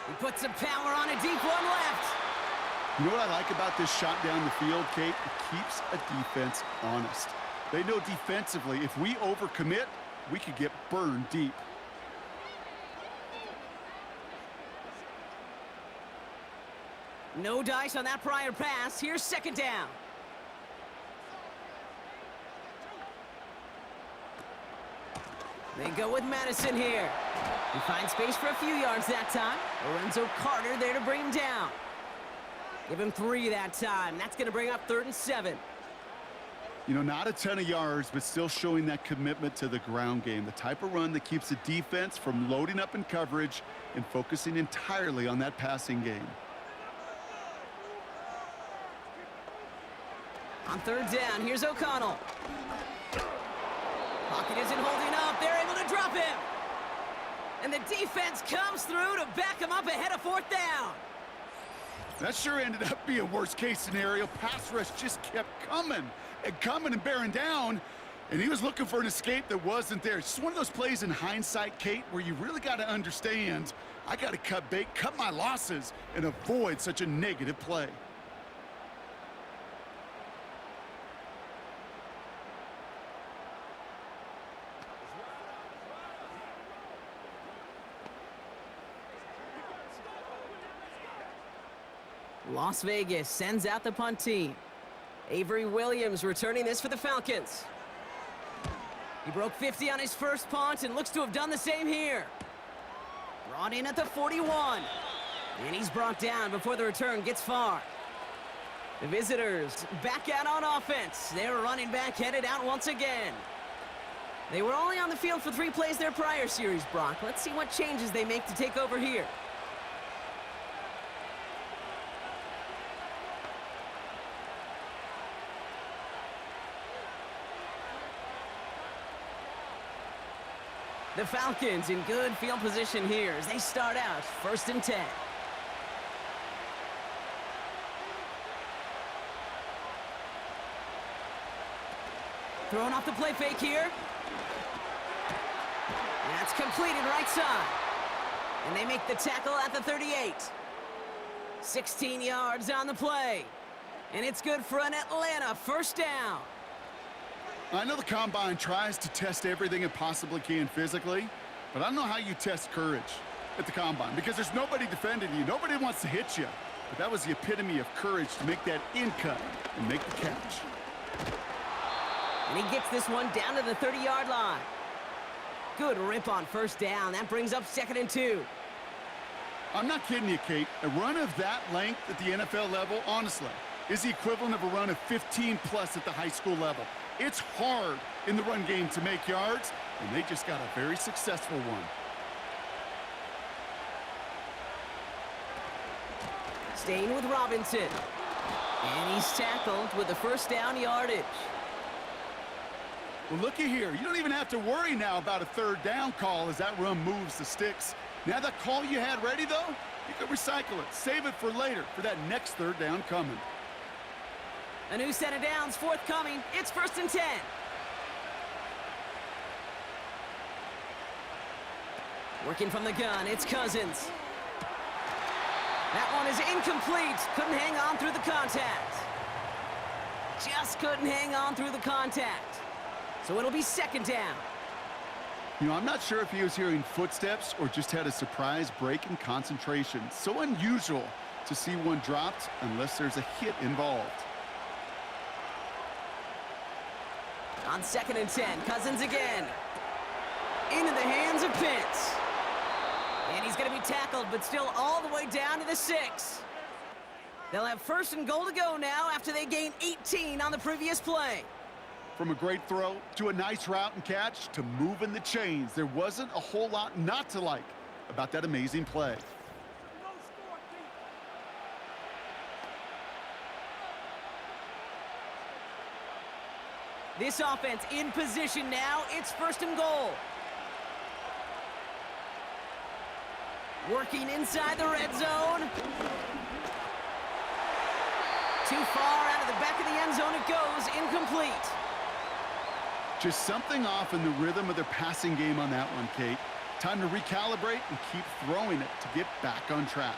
He puts some power on a deep one left. You know what I like about this shot down the field, Kate? It keeps a defense honest. They know defensively, if we overcommit, we could get burned deep. No dice on that prior pass. Here's 2nd down. They go with Madison here. He finds space for a few yards that time. Lorenzo Carter there to bring him down. Give him 3 that time. That's going to bring up 3rd and 7. You know, not a ton of yards, but still showing that commitment to the ground game. The type of run that keeps the defense from loading up in coverage and focusing entirely on that passing game. On 3rd down, here's O'Connell. Pocket isn't holding up. They're able to drop him. And the defense comes through to back him up ahead of 4th down. That sure ended up being a worst-case scenario. Pass rush just kept coming and bearing down, and he was looking for an escape that wasn't there. It's just one of those plays in hindsight, Kate, where you really got to understand, I got to cut bait, cut my losses, and avoid such a negative play. Las Vegas sends out the punt team. Avery Williams returning this for the Falcons. He broke 50 on his first punt and looks to have done the same here. Brought in at the 41. And he's brought down before the return gets far. The visitors back out on offense. Their running back headed out once again. They were only on the field for 3 plays their prior series, Brock. Let's see what changes they make to take over here. The Falcons in good field position here as they start out 1st and 10. Throwing off the play fake here. That's completed right side. And they make the tackle at the 38. 16 yards on the play. And it's good for an Atlanta 1st down. I know the Combine tries to test everything it possibly can physically, but I don't know how you test courage at the Combine because there's nobody defending you. Nobody wants to hit you. But that was the epitome of courage to make that in cut and make the catch. And he gets this one down to the 30-yard line. Good rip on 1st down. That brings up 2nd and 2. I'm not kidding you, Kate. A run of that length at the NFL level, honestly, is the equivalent of a run of 15+ at the high school level. It's hard in the run game to make yards, and they just got a very successful one. Staying with Robinson. And he's tackled with the 1st down yardage. Well, looky here. You don't even have to worry now about a 3rd down call as that run moves the sticks. Now that call you had ready, though, you can recycle it. Save it for later for that next 3rd down coming. A new set of downs forthcoming. It's 1st and 10. Working from the gun, it's Cousins. That one is incomplete. Couldn't hang on through the contact. Just couldn't hang on through the contact. So it'll be 2nd down. You know, I'm not sure if he was hearing footsteps or just had a surprise break in concentration. So unusual to see one dropped unless there's a hit involved. On 2nd and 10, Cousins again. Into the hands of Pitts. And he's going to be tackled, but still all the way down to the 6. They'll have 1st and goal to go now after they gain 18 on the previous play. From a great throw to a nice route and catch to moving the chains, there wasn't a whole lot not to like about that amazing play. This offense in position now. It's 1st and goal. Working inside the red zone. Too far out of the back of the end zone it goes. Incomplete. Just something off in the rhythm of their passing game on that one, Kate. Time to recalibrate and keep throwing it to get back on track.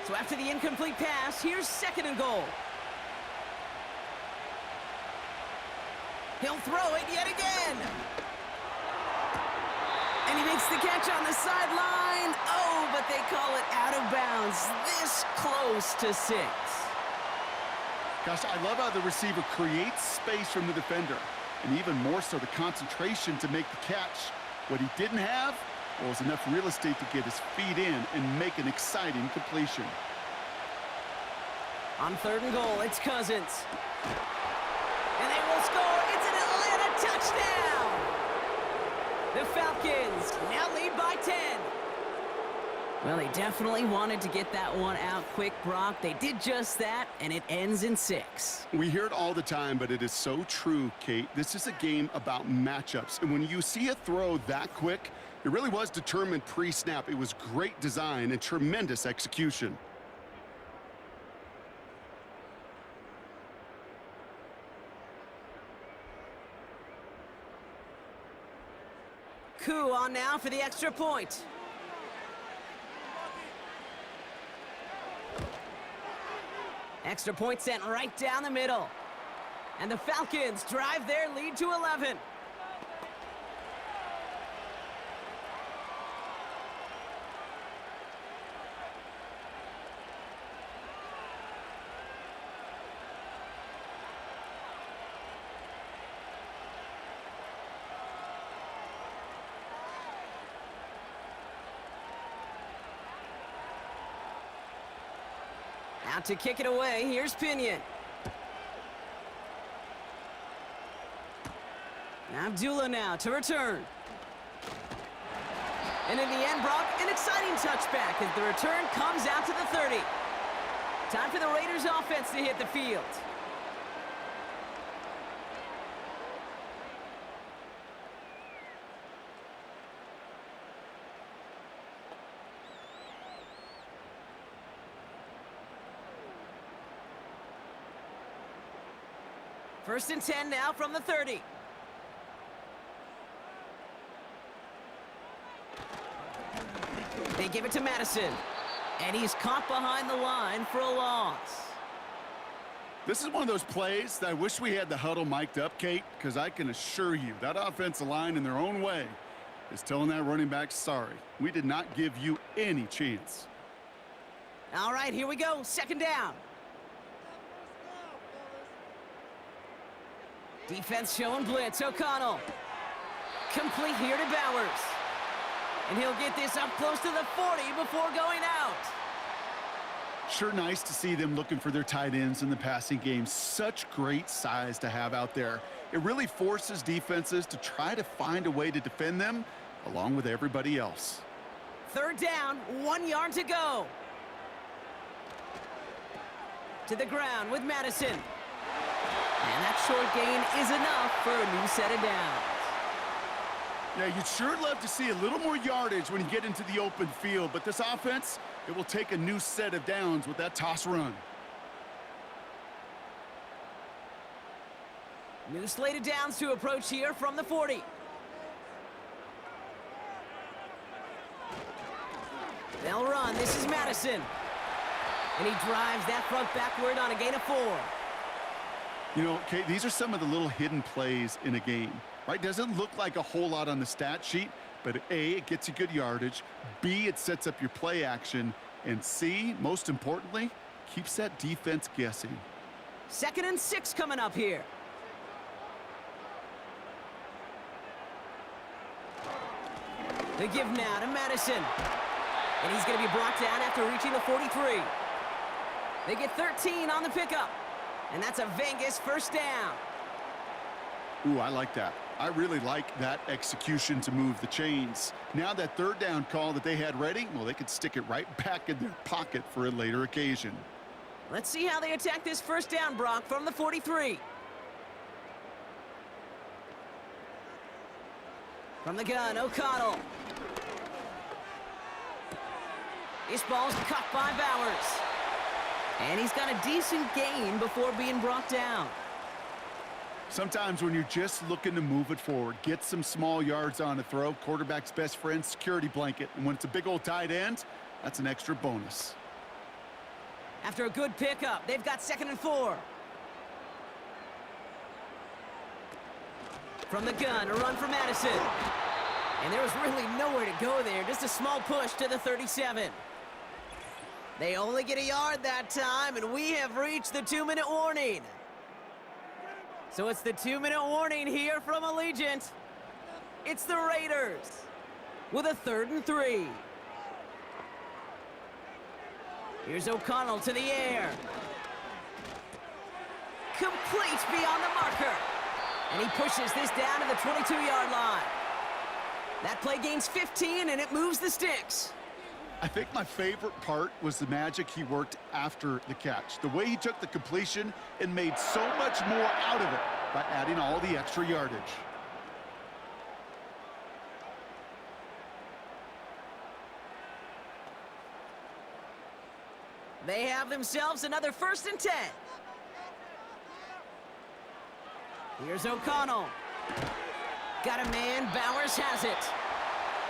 So after the incomplete pass, here's 2nd and goal. He'll throw it yet again. And he makes the catch on the sideline. Oh, but they call it out of bounds. This close to 6. Gosh, I love how the receiver creates space from the defender, and even more so the concentration to make the catch. What he didn't have was enough real estate to get his feet in and make an exciting completion. On 3rd and goal, it's Cousins. And they will score. It's an Atlanta touchdown. The Falcons now lead by 10. Well, they definitely wanted to get that one out quick, Brock. They did just that, and it ends in 6. We hear it all the time, but it is so true, Kate. This is a game about matchups, and when you see a throw that quick, it really was determined pre-snap. It was great design and tremendous execution. Coup on now for the extra point. Extra point sent right down the middle. And the Falcons drive their lead to 11. Out to kick it away, here's Pinion. Abdullah now to return. And in the end, Brock, an exciting touchback as the return comes out to the 30. Time for the Raiders offense to hit the field. First and 10 now from the 30. They give it to Madison. And he's caught behind the line for a loss. This is one of those plays that I wish we had the huddle mic'd up, Kate, because I can assure you that offensive line in their own way is telling that running back, sorry, we did not give you any chance. All right, here we go. Second down. Defense showing blitz. O'Connell. Complete here to Bowers. And he'll get this up close to the 40 before going out. Sure nice to see them looking for their tight ends in the passing game. Such great size to have out there. It really forces defenses to try to find a way to defend them along with everybody else. Third down, 1 yard to go. To the ground with Madison. And that short gain is enough for a new set of downs. Yeah, you'd sure love to see a little more yardage when you get into the open field, but this offense, it will take a new set of downs with that toss run. New slate of downs to approach here from the 40. They'll run. This is Madison. And he drives that front backward on a gain of 4. You know, Kate, these are some of the little hidden plays in a game, right? Doesn't look like a whole lot on the stat sheet, but A, it gets you good yardage, B, it sets up your play action, and C, most importantly, keeps that defense guessing. 2nd and 6 coming up here. They give now to Madison. And he's going to be brought down after reaching the 43. They get 13 on the pickup. And that's a Vegas first down. Ooh, I like that. I really like that execution to move the chains. Now that third down call that they had ready, well, they could stick it right back in their pocket for a later occasion. Let's see how they attack this first down, Brock, from the 43. From the gun, O'Connell. This ball's cut by Bowers. And he's got a decent gain before being brought down. Sometimes when you're just looking to move it forward, get some small yards on a throw, quarterback's best friend, security blanket. And when it's a big old tight end, that's an extra bonus. After a good pickup, they've got 2nd and 4. From the gun, a run for Madison. And there was really nowhere to go there, just a small push to the 37. They only get a yard that time, and we have reached the 2-minute warning. So it's the 2-minute warning here from Allegiant. It's the Raiders with a 3rd and 3. Here's O'Connell to the air. Complete beyond the marker. And he pushes this down to the 22-yard line. That play gains 15, and it moves the sticks. I think my favorite part was the magic he worked after the catch. The way he took the completion and made so much more out of it by adding all the extra yardage. They have themselves another 1st and 10. Here's O'Connell. Got a man, Bowers has it.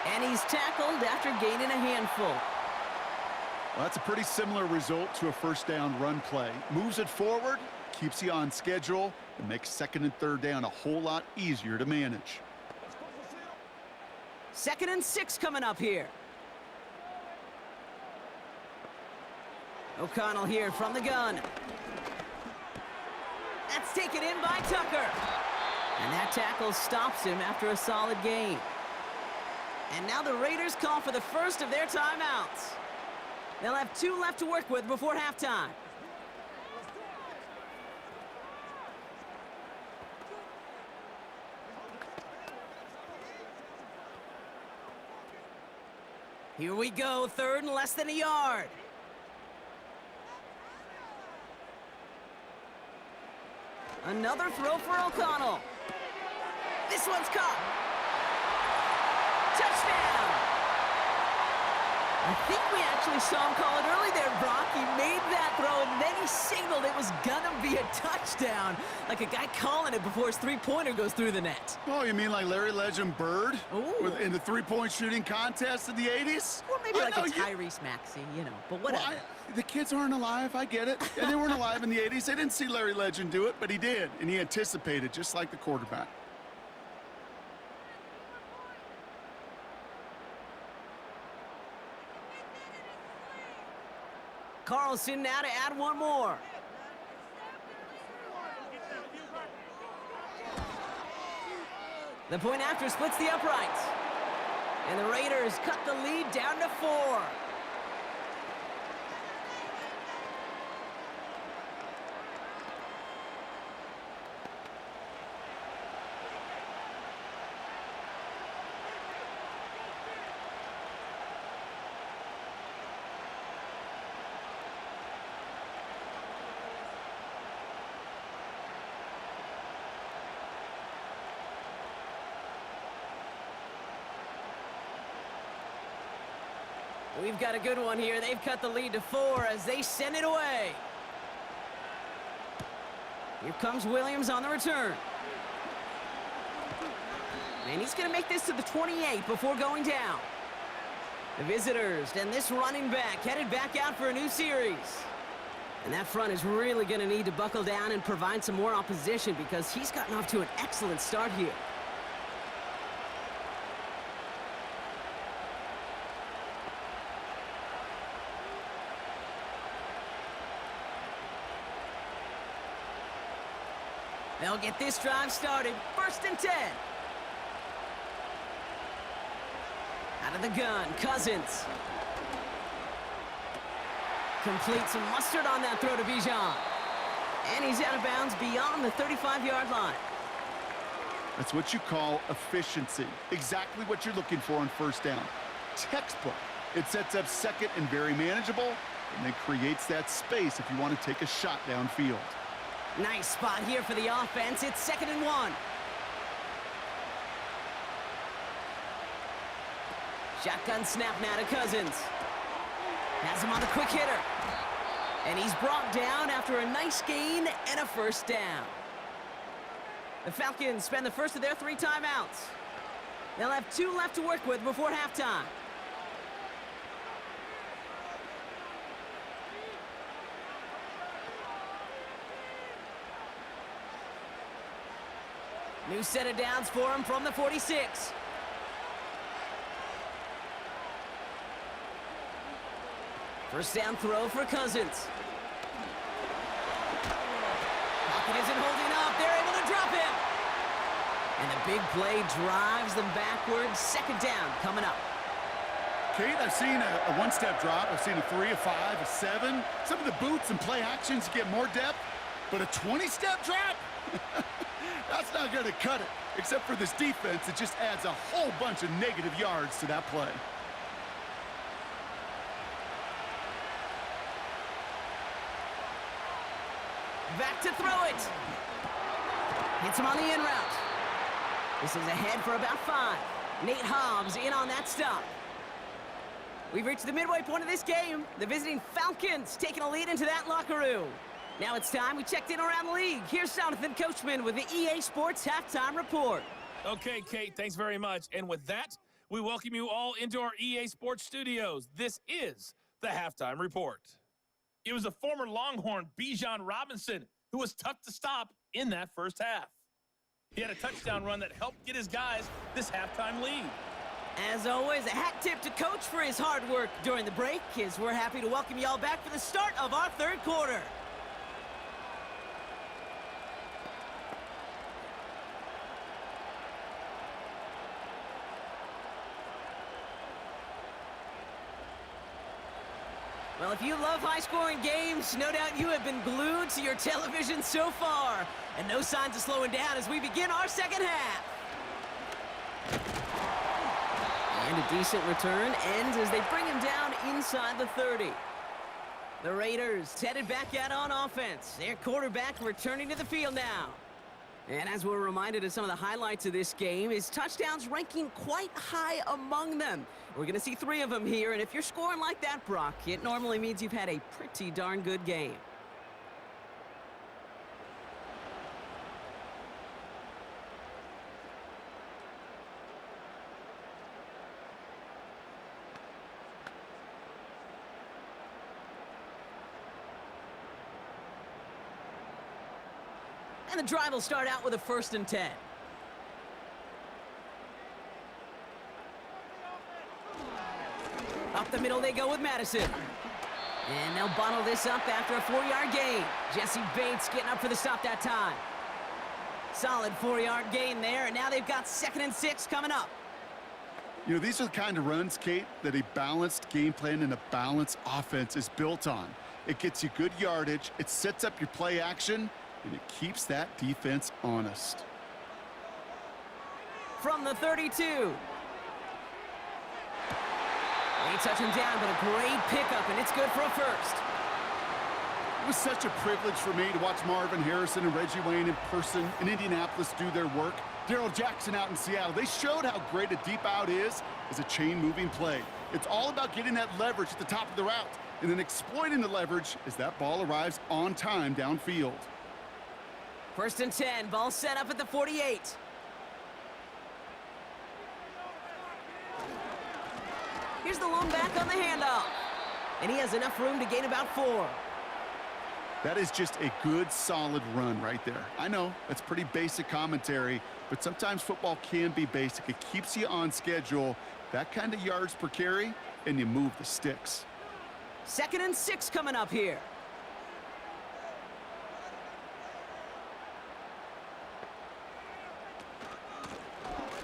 And he's tackled after gaining a handful. Well, that's a pretty similar result to a first down run play. Moves it forward, keeps you on schedule, and makes 2nd and 3rd down a whole lot easier to manage. 2nd and 6 coming up here. O'Connell here from the gun. That's taken in by Tucker. And that tackle stops him after a solid gain. And now the Raiders call for the first of their timeouts. They'll have 2 left to work with before halftime. Here we go, 3rd and less than a yard. Another throw for O'Connell. This one's caught. Touchdown! I think we actually saw him call it early there, Brock. He made that throw, and then he signaled it was gonna be a touchdown. Like a guy calling it before his three-pointer goes through the net. Oh, you mean like Larry Legend Bird in the three-point shooting contest in the 80s? Or maybe like a Tyrese Maxey, you know, but whatever. Well, the kids aren't alive, I get it. And they weren't alive in the 80s. They didn't see Larry Legend do it, but he did, and he anticipated, just like the quarterback. Carlson now to add one more. The point after splits the uprights. And the Raiders cut the lead down to 4. We've got a good one here. They've cut the lead to 4 as they send it away. Here comes Williams on the return. And he's going to make this to the 28 before going down. The visitors and this running back headed back out for a new series. And that front is really going to need to buckle down and provide some more opposition because he's gotten off to an excellent start here. They'll get this drive started. 1st and 10. Out of the gun, Cousins. Completes some mustard on that throw to Bijan. And he's out of bounds beyond the 35-yard line. That's what you call efficiency. Exactly what you're looking for on 1st down. Textbook. It sets up 2nd and very manageable, and then creates that space if you want to take a shot downfield. Nice spot here for the offense. It's 2nd and 1. Shotgun snap now to Cousins. Has him on the quick hitter. And he's brought down after a nice gain and a 1st down. The Falcons spend the first of their 3 timeouts. They'll have 2 left to work with before halftime. New set of downs for him from the 46. First down throw for Cousins. Pocket isn't holding up. They're able to drop him. And the big play drives them backwards. 2nd down coming up. Kate, I've seen a one-step drop. I've seen a 3, a 5, a 7. Some of the boots and play actions get more depth, but a 20-step drop? That's not going to cut it. Except for this defense, it just adds a whole bunch of negative yards to that play. Back to throw it. Hits him on the in route. This is ahead for about 5. Nate Hobbs in on that stop. We've reached the midway point of this game. The visiting Falcons taking a lead into that locker room. Now it's time we checked in around the league. Here's Jonathan Coachman with the EA Sports Halftime Report. Okay, Kate, thanks very much. And with that, we welcome you all into our EA Sports studios. This is the Halftime Report. It was a former Longhorn, Bijan Robinson, who was tough to stop in that first half. He had a touchdown run that helped get his guys this halftime lead. As always, a hat tip to Coach for his hard work during the break, as we're happy to welcome y'all back for the start of our 3rd quarter. Well, if you love high-scoring games, no doubt you have been glued to your television so far. And no signs of slowing down as we begin our 2nd half. And a decent return ends as they bring him down inside the 30. The Raiders headed back out on offense. Their quarterback returning to the field now. And as we're reminded of some of the highlights of this game, his touchdowns ranking quite high among them. We're going to see 3 of them here, and if you're scoring like that, Brock, it normally means you've had a pretty darn good game. And the drive will start out with a 1st and 10. Up the middle they go with Madison. And they'll bottle this up after a 4-yard gain. Jesse Bates getting up for the stop that time. Solid 4-yard gain there, and now they've got 2nd and 6 coming up. You know, these are the kind of runs, Kate, that a balanced game plan and a balanced offense is built on. It gets you good yardage, it sets up your play action, and it keeps that defense honest. From the 32. They touch him down, but a great pickup, and it's good for a 1st. It was such a privilege for me to watch Marvin Harrison and Reggie Wayne in person in Indianapolis do their work. Darrell Jackson out in Seattle. They showed how great a deep out is as a chain-moving play. It's all about getting that leverage at the top of the route and then exploiting the leverage as that ball arrives on time downfield. 1st and 10, ball set up at the 48. Here's the lone back on the handoff. And he has enough room to gain about 4. That is just a good, solid run right there. I know, that's pretty basic commentary, but sometimes football can be basic. It keeps you on schedule, that kind of yards per carry, and you move the sticks. 2nd and 6 coming up here.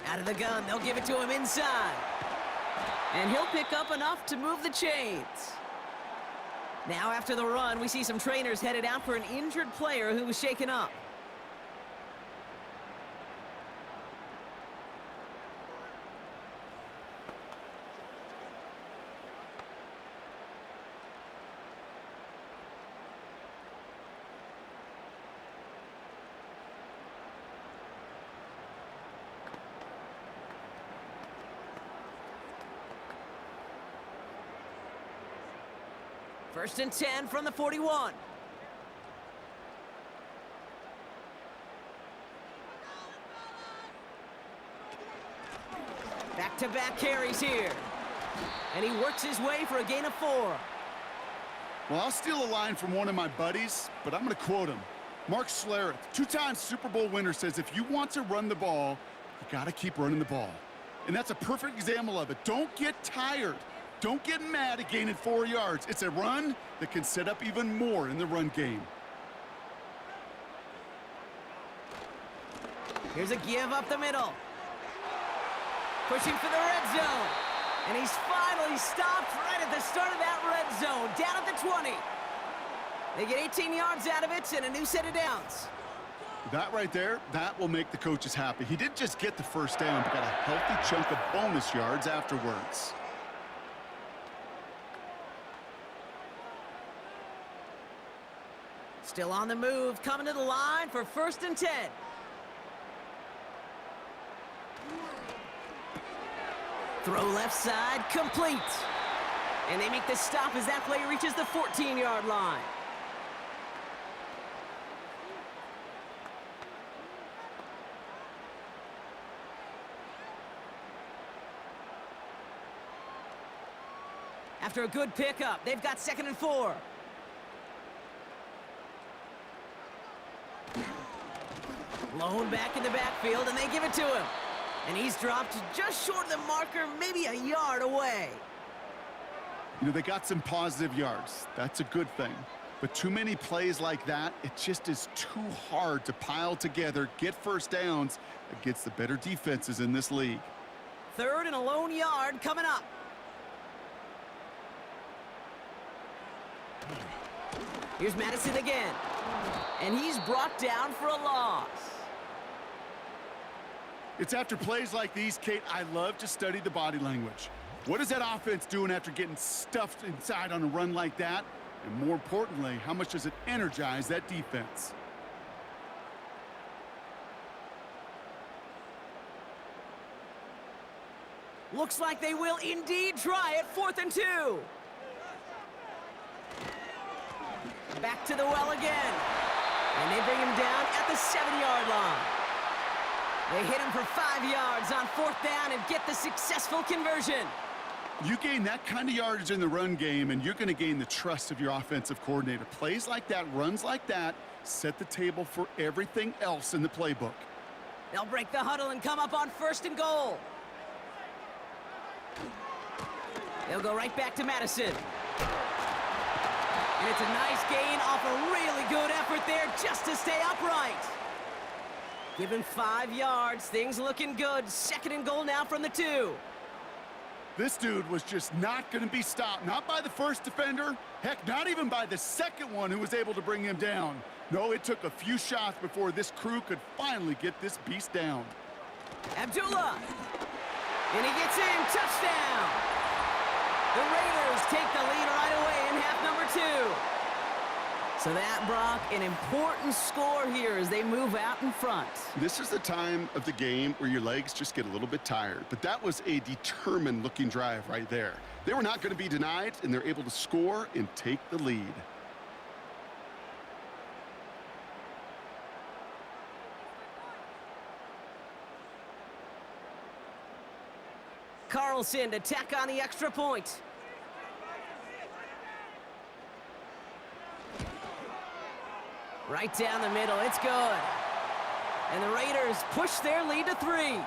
Out of the gun, they'll give it to him inside. And he'll pick up enough to move the chains. Now after the run, we see some trainers headed out for an injured player who was shaken up. First and 10 from the 41. Back-to-back carries here. And he works his way for a gain of 4. Well, I'll steal a line from one of my buddies, but I'm going to quote him. Mark Schlereth, 2-time Super Bowl winner, says if you want to run the ball, you got to keep running the ball. And that's a perfect example of it. Don't get tired. Don't get mad at gaining 4 yards. It's a run that can set up even more in the run game. Here's a give up the middle. Pushing for the red zone. And he's finally stopped right at the start of that red zone, down at the 20. They get 18 yards out of it and a new set of downs. That right there, that will make the coaches happy. He didn't just get the first down, but got a healthy chunk of bonus yards afterwards. Still on the move, coming to the line for 1st and 10. Throw left side, complete. And they make the stop as that play reaches the 14-yard line. After a good pickup, they've got 2nd and 4. Lone back in the backfield, and they give it to him. And he's dropped just short of the marker, maybe a yard away. You know, they got some positive yards. That's a good thing. But too many plays like that, it just is too hard to pile together, get first downs against the better defenses in this league. 3rd and a lone yard coming up. Here's Madison again. And he's brought down for a loss. It's after plays like these, Kate, I love to study the body language. What is that offense doing after getting stuffed inside on a run like that? And more importantly, how much does it energize that defense? Looks like they will indeed try it. 4th and 2. Back to the well again. And they bring him down at the 7-yard line. They hit him for 5 yards on 4th down and get the successful conversion. You gain that kind of yardage in the run game, and you're going to gain the trust of your offensive coordinator. Plays like that, runs like that, set the table for everything else in the playbook. They'll break the huddle and come up on 1st and goal. They'll go right back to Madison. And it's a nice gain off a really good effort there just to stay upright. Given 5 yards, things looking good. 2nd and goal now from the 2. This dude was just not going to be stopped. Not by the first defender. Heck, not even by the second one who was able to bring him down. No, it took a few shots before this crew could finally get this beast down. Abdullah. And he gets in. Touchdown. The Raiders take the lead right away in half number 2. So that, Brock, an important score here as they move out in front. This is the time of the game where your legs just get a little bit tired. But that was a determined-looking drive right there. They were not going to be denied, and they're able to score and take the lead. Carlson to tack on the extra point. Right down the middle, it's good. And the Raiders push their lead to 3.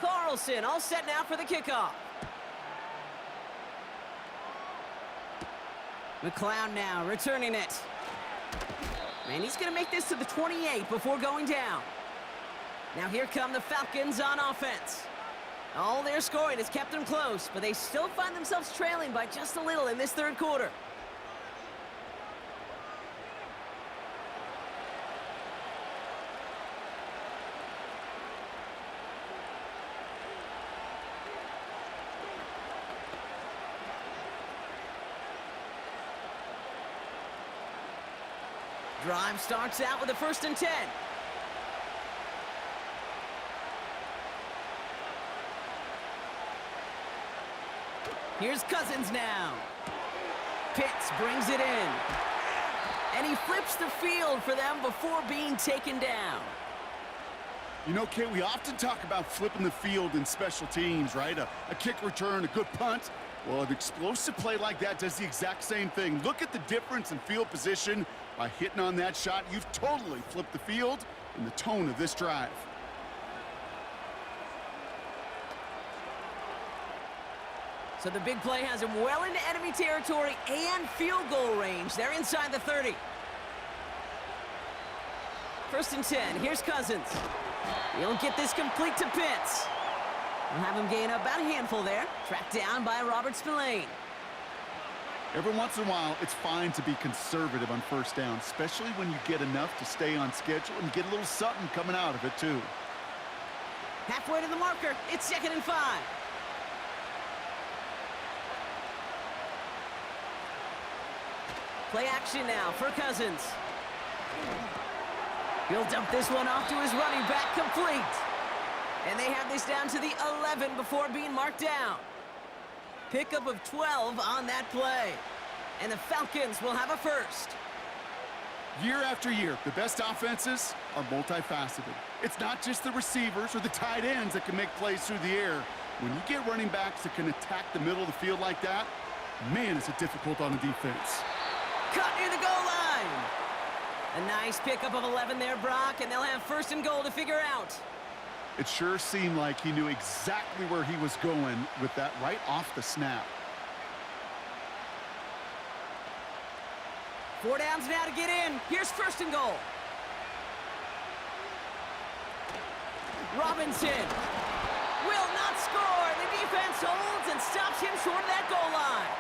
Carlson all set now for the kickoff. McLeod now returning it. And he's going to make this to the 28 before going down. Now here come the Falcons on offense. All their scoring has kept them close, but they still find themselves trailing by just a little in this 3rd quarter. Drive starts out with a 1st and 10. Here's Cousins now. Pitts brings it in. And he flips the field for them before being taken down. You know, Kate, we often talk about flipping the field in special teams, right? A kick return, a good punt. Well, an explosive play like that does the exact same thing. Look at the difference in field position. By hitting on that shot, you've totally flipped the field and the tone of this drive. So the big play has him well into enemy territory and field goal range. They're inside the 30. 1st and 10. Here's Cousins. He'll get this complete to Pitts. We'll have him gain about a handful there. Tracked down by Robert Spillane. Every once in a while, it's fine to be conservative on 1st down, especially when you get enough to stay on schedule and get a little something coming out of it, too. Halfway to the marker. It's 2nd and 5. Play action now for Cousins. He'll dump this one off to his running back, complete. And they have this down to the 11 before being marked down. Pickup of 12 on that play. And the Falcons will have a 1st. Year after year, the best offenses are multifaceted. It's not just the receivers or the tight ends that can make plays through the air. When you get running backs that can attack the middle of the field like that, man, is it difficult on the defense. Cut near the goal line. A nice pickup of 11 there, Brock, and they'll have 1st and goal to figure out. It sure seemed like he knew exactly where he was going with that right off the snap. 4 downs now to get in. Here's 1st and goal. Robinson will not score. The defense holds gets him short of that goal line.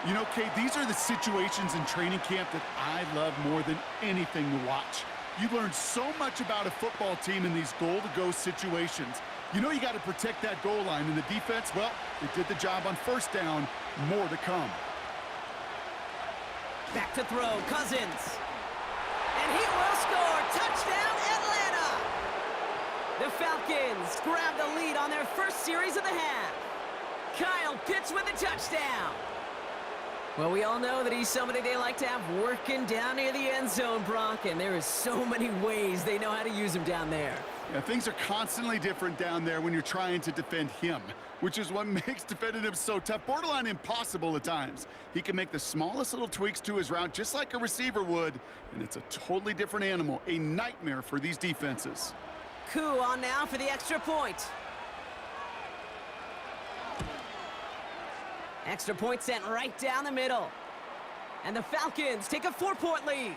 You know, Kate, these are the situations in training camp that I love more than anything to watch. You learn so much about a football team in these goal-to-go situations. You know you got to protect that goal line, and the defense, well, they did the job on first down. More to come. Back to throw, Cousins. And he will score. Touchdown, Atlanta! The Falcons grab the lead on their first series of the half. Kyle Pitts with a touchdown. Well, we all know that he's somebody they like to have working down near the end zone, Brock, and there is so many ways they know how to use him down there. Yeah, things are constantly different down there when you're trying to defend him, which is what makes defending him so tough, borderline impossible at times. He can make the smallest little tweaks to his route just like a receiver would, and it's a totally different animal, a nightmare for these defenses. Coup on now for the extra point. Extra point sent right down the middle. And the Falcons take a 4-point lead.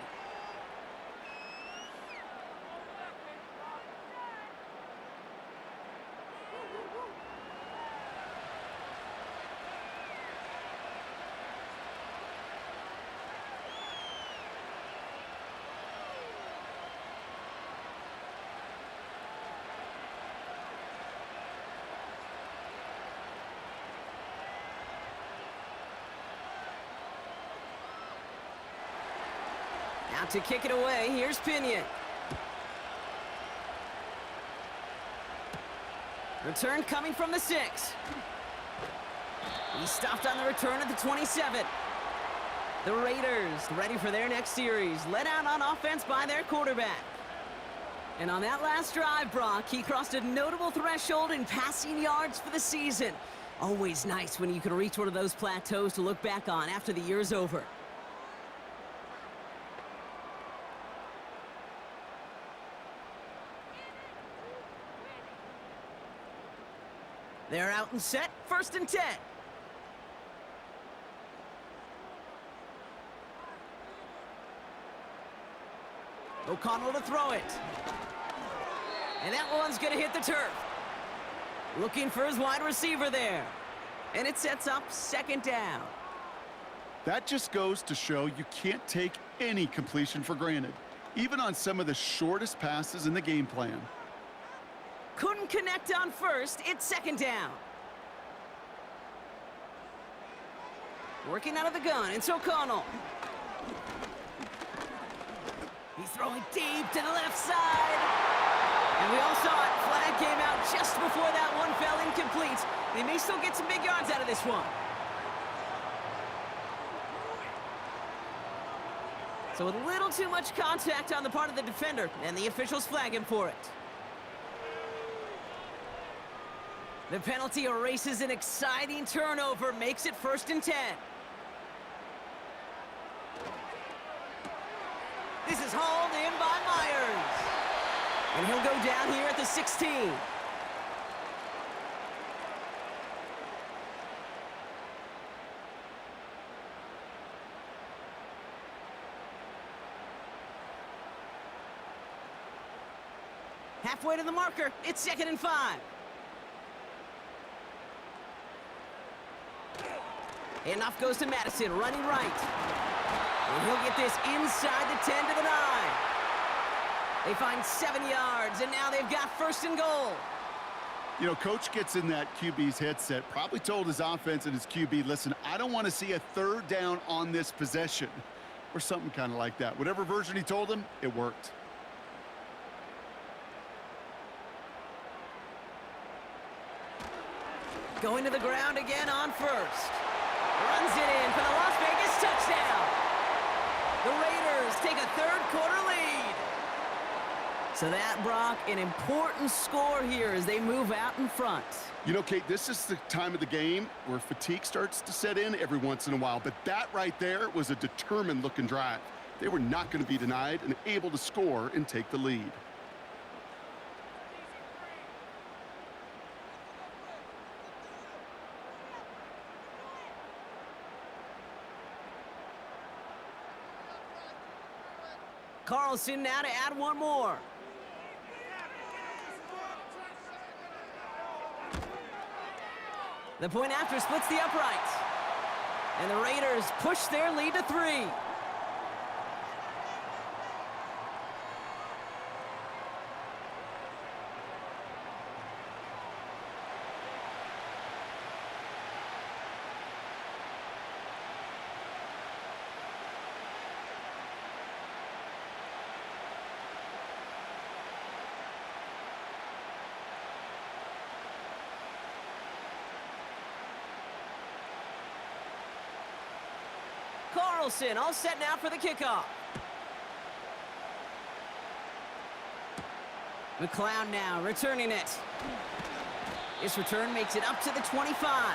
Now to kick it away, here's Pinion. Return coming from the 6. He stopped on the return at the 27. The Raiders ready for their next series, led out on offense by their quarterback. And on that last drive, Brock, he crossed a notable threshold in passing yards for the season. Always nice when you can reach one of those plateaus to look back on after the year's over. They're out and set, 1st and 10. O'Connell to throw it. And that one's going to hit the turf. Looking for his wide receiver there. And it sets up 2nd down. That just goes to show you can't take any completion for granted, even on some of the shortest passes in the game plan. Couldn't connect on 1st, it's 2nd down. Working out of the gun, it's O'Connell. He's throwing deep to the left side. And we all saw it, flag came out just before that one fell incomplete. They may still get some big yards out of this one. So a little too much contact on the part of the defender, and the officials flag him for it. The penalty erases an exciting turnover, makes it 1st and 10. This is hauled in by Myers. And he'll go down here at the 16. Halfway to the marker, it's 2nd and 5. Enough goes to Madison, running right. And he'll get this inside the 10 to the 9. They find 7 yards, and now they've got 1st and goal. You know, coach gets in that QB's headset, probably told his offense and his QB, listen, I don't want to see a 3rd down on this possession. Or something kind of like that. Whatever version he told him, it worked. Going to the ground again on 1st. Runs it in for the Las Vegas touchdown. The Raiders take a 3rd quarter lead. So that, Brock, an important score here as they move out in front. You know, Kate, this is the time of the game where fatigue starts to set in every once in a while. But that right there was a determined-looking drive. They were not going to be denied and able to score and take the lead. Carlson now to add one more. The point after splits the uprights. And the Raiders push their lead to 3. Carlson all set now for the kickoff. McLeod now returning it. This return makes it up to the 25.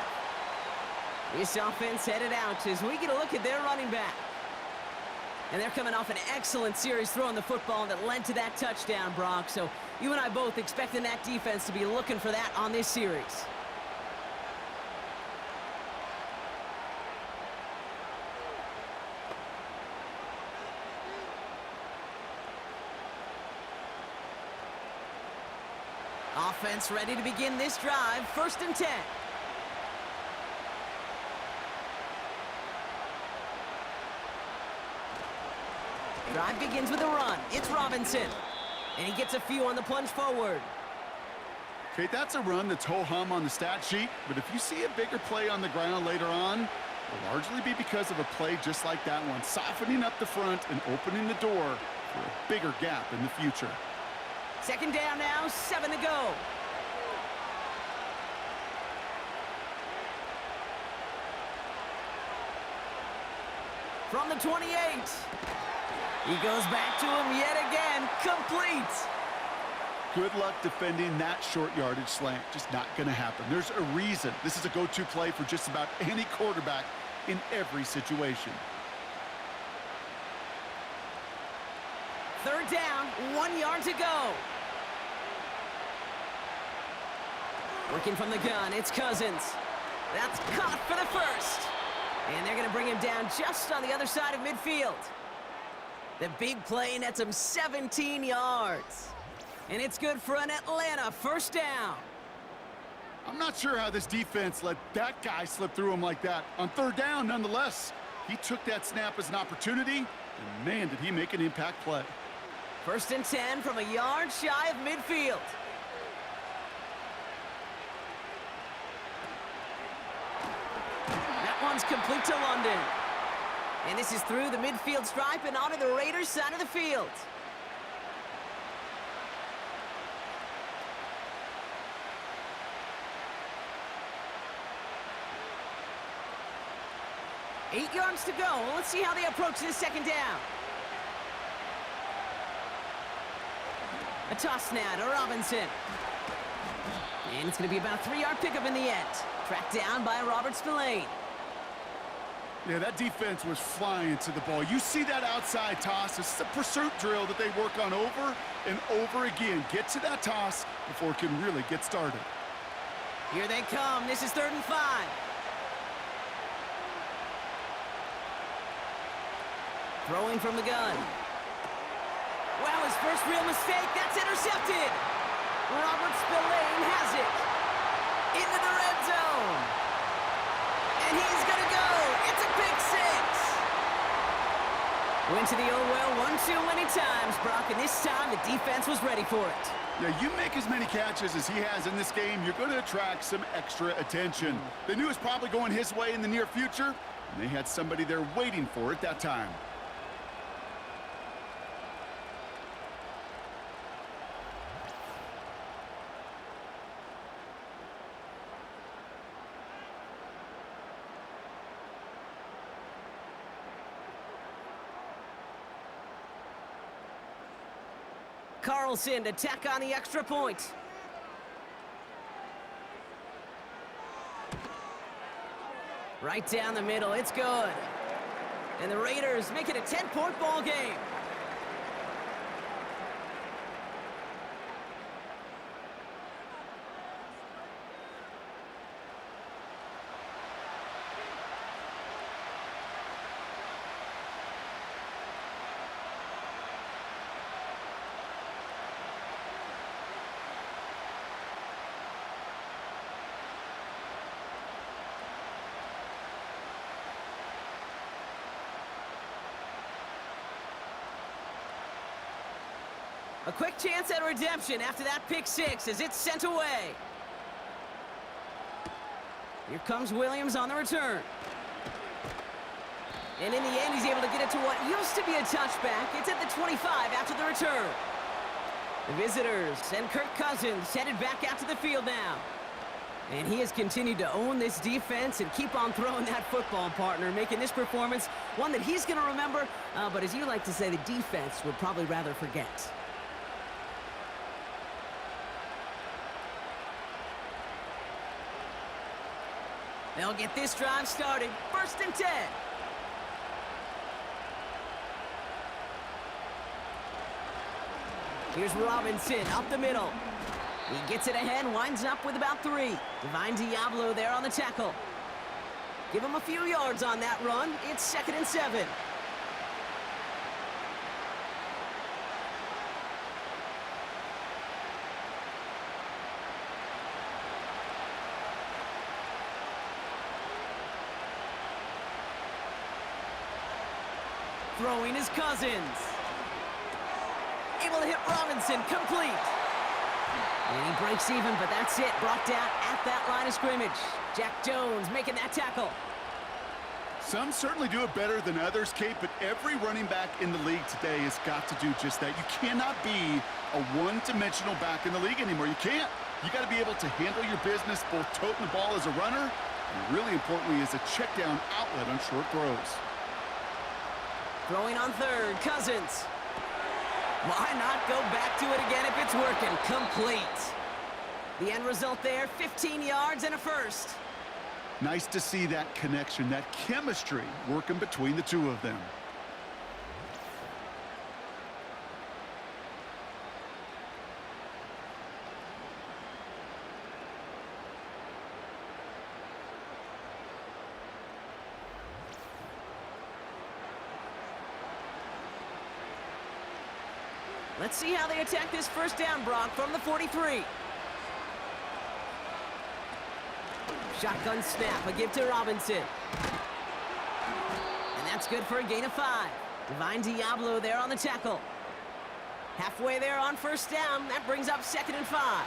This offense headed out as we get a look at their running back. And they're coming off an excellent series throwing the football that led to that touchdown, Brock. So you and I both expecting that defense to be looking for that on this series. Offense ready to begin this drive. 1st and 10. Drive begins with a run. It's Robinson. And he gets a few on the plunge forward. Okay, that's a run that's ho-hum on the stat sheet, but if you see a bigger play on the ground later on, it'll largely be because of a play just like that one, softening up the front and opening the door for a bigger gap in the future. 2nd down now, 7 to go. From the 28. He goes back to him yet again. Complete. Good luck defending that short yardage slant. Just not going to happen. There's a reason this is a go-to play for just about any quarterback in every situation. 3rd down, 1 yard to go. Working from the gun, it's Cousins. That's caught for the 1st. And they're going to bring him down just on the other side of midfield. The big play nets him 17 yards. And it's good for an Atlanta 1st down. I'm not sure how this defense let that guy slip through him like that. On 3rd down, nonetheless, he took that snap as an opportunity, and man, did he make an impact play. 1st and 10 from a yard shy of midfield. That one's complete to London. And this is through the midfield stripe and onto the Raiders' side of the field. Eight yards to go. Let's see how they approach this 2nd down. A toss now to Robinson. And it's going to be about a 3-yard pickup in the end. Tracked down by Robert Spillane. Yeah, that defense was flying to the ball. You see that outside toss. This is a pursuit drill that they work on over and over again. Get to that toss before it can really get started. Here they come. This is 3rd and 5. Throwing from the gun. Wow, his first real mistake. That's intercepted. Robert Spillane has it. Into the red zone. And he's going to go. It's a pick 6. Went to the old well one too many times, Brock, and this time the defense was ready for it. Yeah, you make as many catches as he has in this game, you're going to attract some extra attention. They knew it was probably going his way in the near future, and they had somebody there waiting for it that time. Carlson to tack on the extra point. Right down the middle, it's good. And the Raiders make it a 10-point ball game. A quick chance at redemption after that pick six as it's sent away. Here comes Williams on the return. And in the end, he's able to get it to what used to be a touchback. It's at the 25 after the return. The visitors and Kirk Cousins headed back out to the field now. And he has continued to own this defense and keep on throwing that football, partner, making this performance one that he's going to remember, but as you like to say, the defense would probably rather forget. They'll get this drive started. 1st and 10. Here's Robinson up the middle. He gets it ahead, winds up with about 3. Divine Diablo there on the tackle. Give him a few yards on that run. It's 2nd and 7. Throwing his Cousins. Able to hit Robinson, complete. And he breaks even, but that's it. Brought down at that line of scrimmage. Jack Jones making that tackle. Some certainly do it better than others, Kate, but every running back in the league today has got to do just that. You cannot be a one-dimensional back in the league anymore. You can't. You got to be able to handle your business, both toting the ball as a runner, and really importantly as a check-down outlet on short throws. Throwing on 3rd, Cousins. Why not go back to it again if it's working? Complete. The end result there, 15 yards and a first. Nice to see that connection, that chemistry working between the two of them. Let's see how they attack this 1st down, Brock, from the 43. Shotgun snap, a give to Robinson. And that's good for a gain of 5. Divine Diablo there on the tackle. Halfway there on 1st down, that brings up 2nd and 5.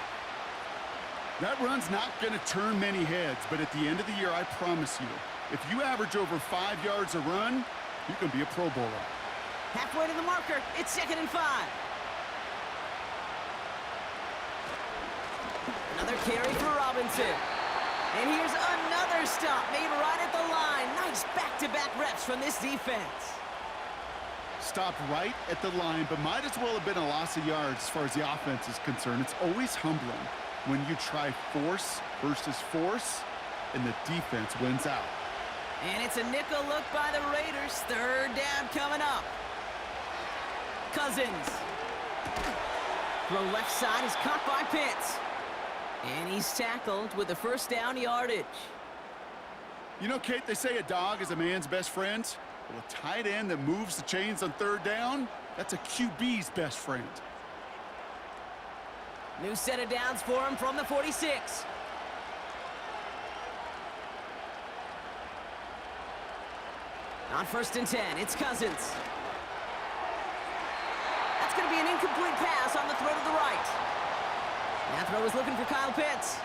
That run's not going to turn many heads, but at the end of the year, I promise you, if you average over 5 yards a run, you're going to be a Pro Bowler. Halfway to the marker, it's 2nd and 5. Another carry for Robinson. And here's another stop made right at the line. Nice back-to-back reps from this defense. Stopped right at the line, but might as well have been a loss of yards as far as the offense is concerned. It's always humbling when you try force versus force, and the defense wins out. And it's a nickel look by the Raiders. 3rd down coming up. Cousins. Throw left side is caught by Pitts. And he's tackled with the 1st down yardage. You know, Kate, they say a dog is a man's best friend. Well, a tight end that moves the chains on 3rd down, that's a QB's best friend. New set of downs for him from the 46. On 1st and 10, it's Cousins. That's going to be an incomplete pass on the throw to the right. That throw is looking for Kyle Pitts.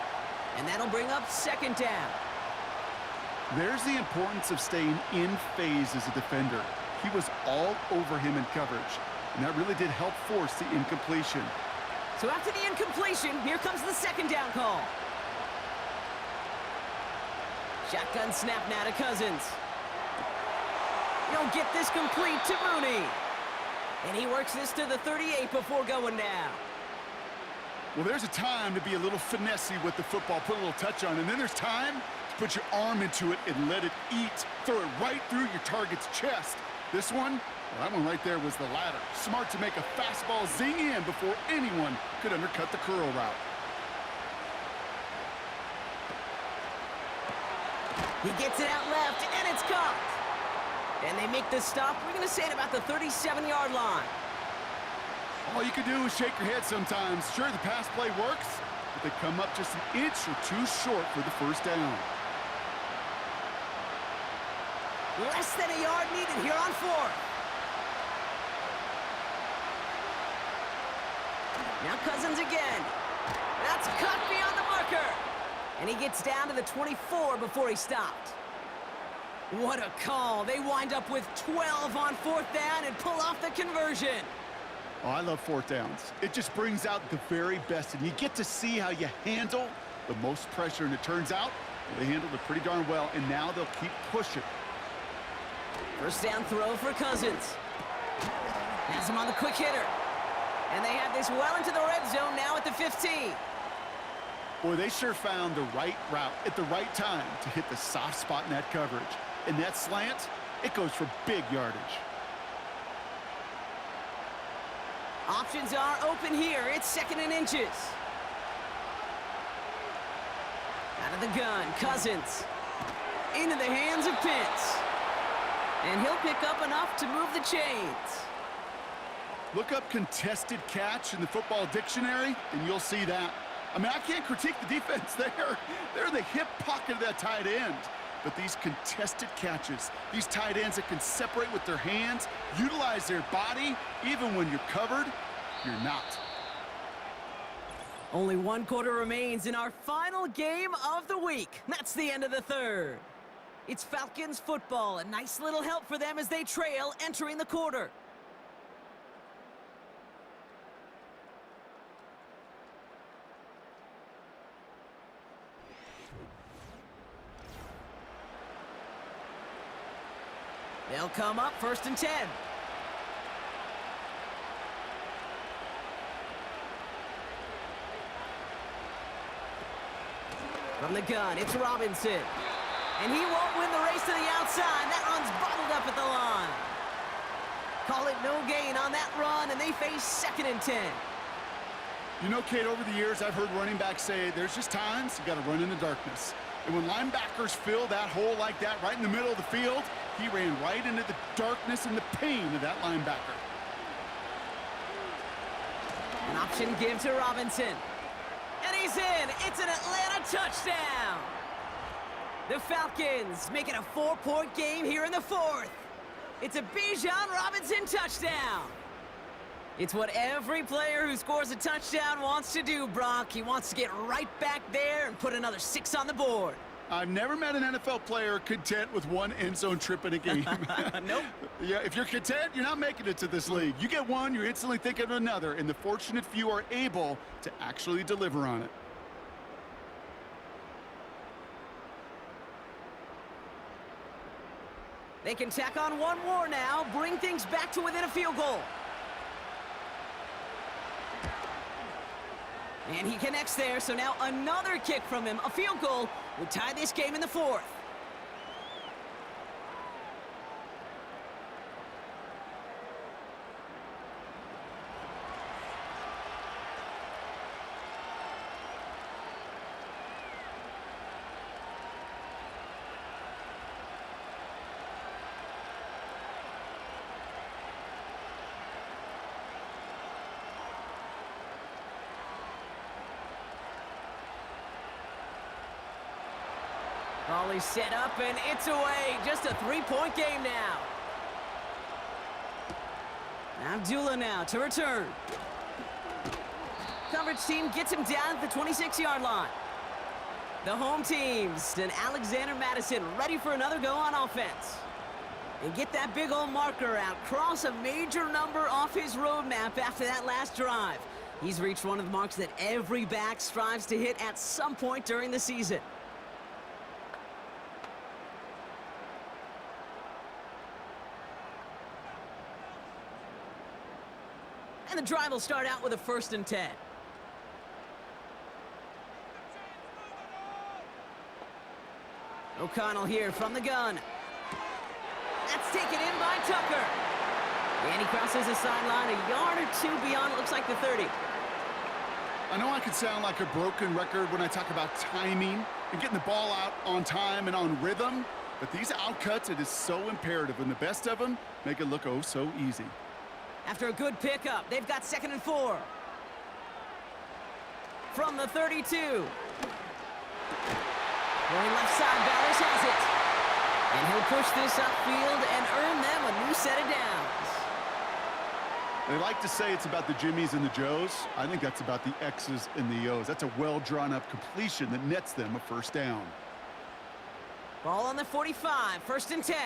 And that'll bring up 2nd down. There's the importance of staying in phase as a defender. He was all over him in coverage, and that really did help force the incompletion. So after the incompletion, here comes the 2nd down call. Shotgun snap now to Cousins. He'll get this complete to Mooney. And he works this to the 38 before going down. Well, there's a time to be a little finessey with the football, put a little touch on, and then there's time to put your arm into it and let it eat. Throw it right through your target's chest. This one, well, that one right there was the latter. Smart to make a fastball zing in before anyone could undercut the curl route. He gets it out left, and it's caught. And they make the stop, we're going to say at about the 37-yard line. All you can do is shake your head sometimes. Sure, the pass play works, but they come up just an inch or two short for the 1st down. Less than a yard needed here on 4th. Now Cousins again. That's cut beyond the marker. And he gets down to the 24 before he stopped. What a call. They wind up with 12 on 4th down and pull off the conversion. Oh, I love 4th downs. It just brings out the very best, and you get to see how you handle the most pressure, and it turns out they handled it pretty darn well, and now they'll keep pushing. First down throw for Cousins. Has him on the quick hitter. And they have this well into the red zone now at the 15. Boy, they sure found the right route at the right time to hit the soft spot in that coverage. And that slant, it goes for big yardage. Options are open here. It's 2nd and inches. Out of the gun, Cousins. Into the hands of Pitts. And he'll pick up enough to move the chains. Look up contested catch in the football dictionary, and you'll see that. I mean, I can't critique the defense there. They're the hip pocket of that tight end. But these contested catches, these tight ends that can separate with their hands, utilize their body, even when you're covered, you're not. Only 1 quarter remains in our final game of the week. That's the end of the 3rd. It's Falcons football. A nice little help for them as they trail entering the quarter. They'll come up 1st and 10. From the gun, it's Robinson. And he won't win the race to the outside. That run's bottled up at the line. Call it no gain on that run, and they face 2nd and 10. You know, Kate, over the years, I've heard running backs say there's just times you got to run in the darkness. And when linebackers fill that hole like that right in the middle of the field, he ran right into the darkness and the pain of that linebacker. An option give to Robinson. And he's in. It's an Atlanta touchdown. The Falcons make it a 4-point game here in the 4th. It's a Bijan Robinson touchdown. It's what every player who scores a touchdown wants to do, Brock. He wants to get right back there and put another 6 on the board. I've never met an NFL player content with 1 end zone trip in a game. Nope. Yeah, if you're content, you're not making it to this league. You get one, you're instantly thinking of another, and the fortunate few are able to actually deliver on it. They can tack on 1 more now, bring things back to within a field goal. And he connects there, so now another kick from him. A field goal would tie this game in the 4th. Volley set up, and it's away. Just a 3-point game now. Abdullah now to return. Coverage team gets him down at the 26-yard line. The home teams and Alexander Madison ready for another go on offense. And get that big old marker out. Cross a major number off his roadmap after that last drive. He's reached one of the marks that every back strives to hit at some point during the season. And the drive will start out with a 1st and 10. O'Connell here from the gun. That's taken in by Tucker. And he crosses the sideline a yard or 2 beyond, it looks like the 30. I know I could sound like a broken record when I talk about timing and getting the ball out on time and on rhythm, but these outcuts, it is so imperative, and the best of them make it look oh so easy. After a good pickup, they've got 2nd and 4. From the 32. Going left side, Bowers has it. And he'll push this upfield and earn them a new set of downs. They like to say it's about the Jimmies and the Joes. I think that's about the X's and the O's. That's a well-drawn-up completion that nets them a first down. Ball on the 45, 1st and 10.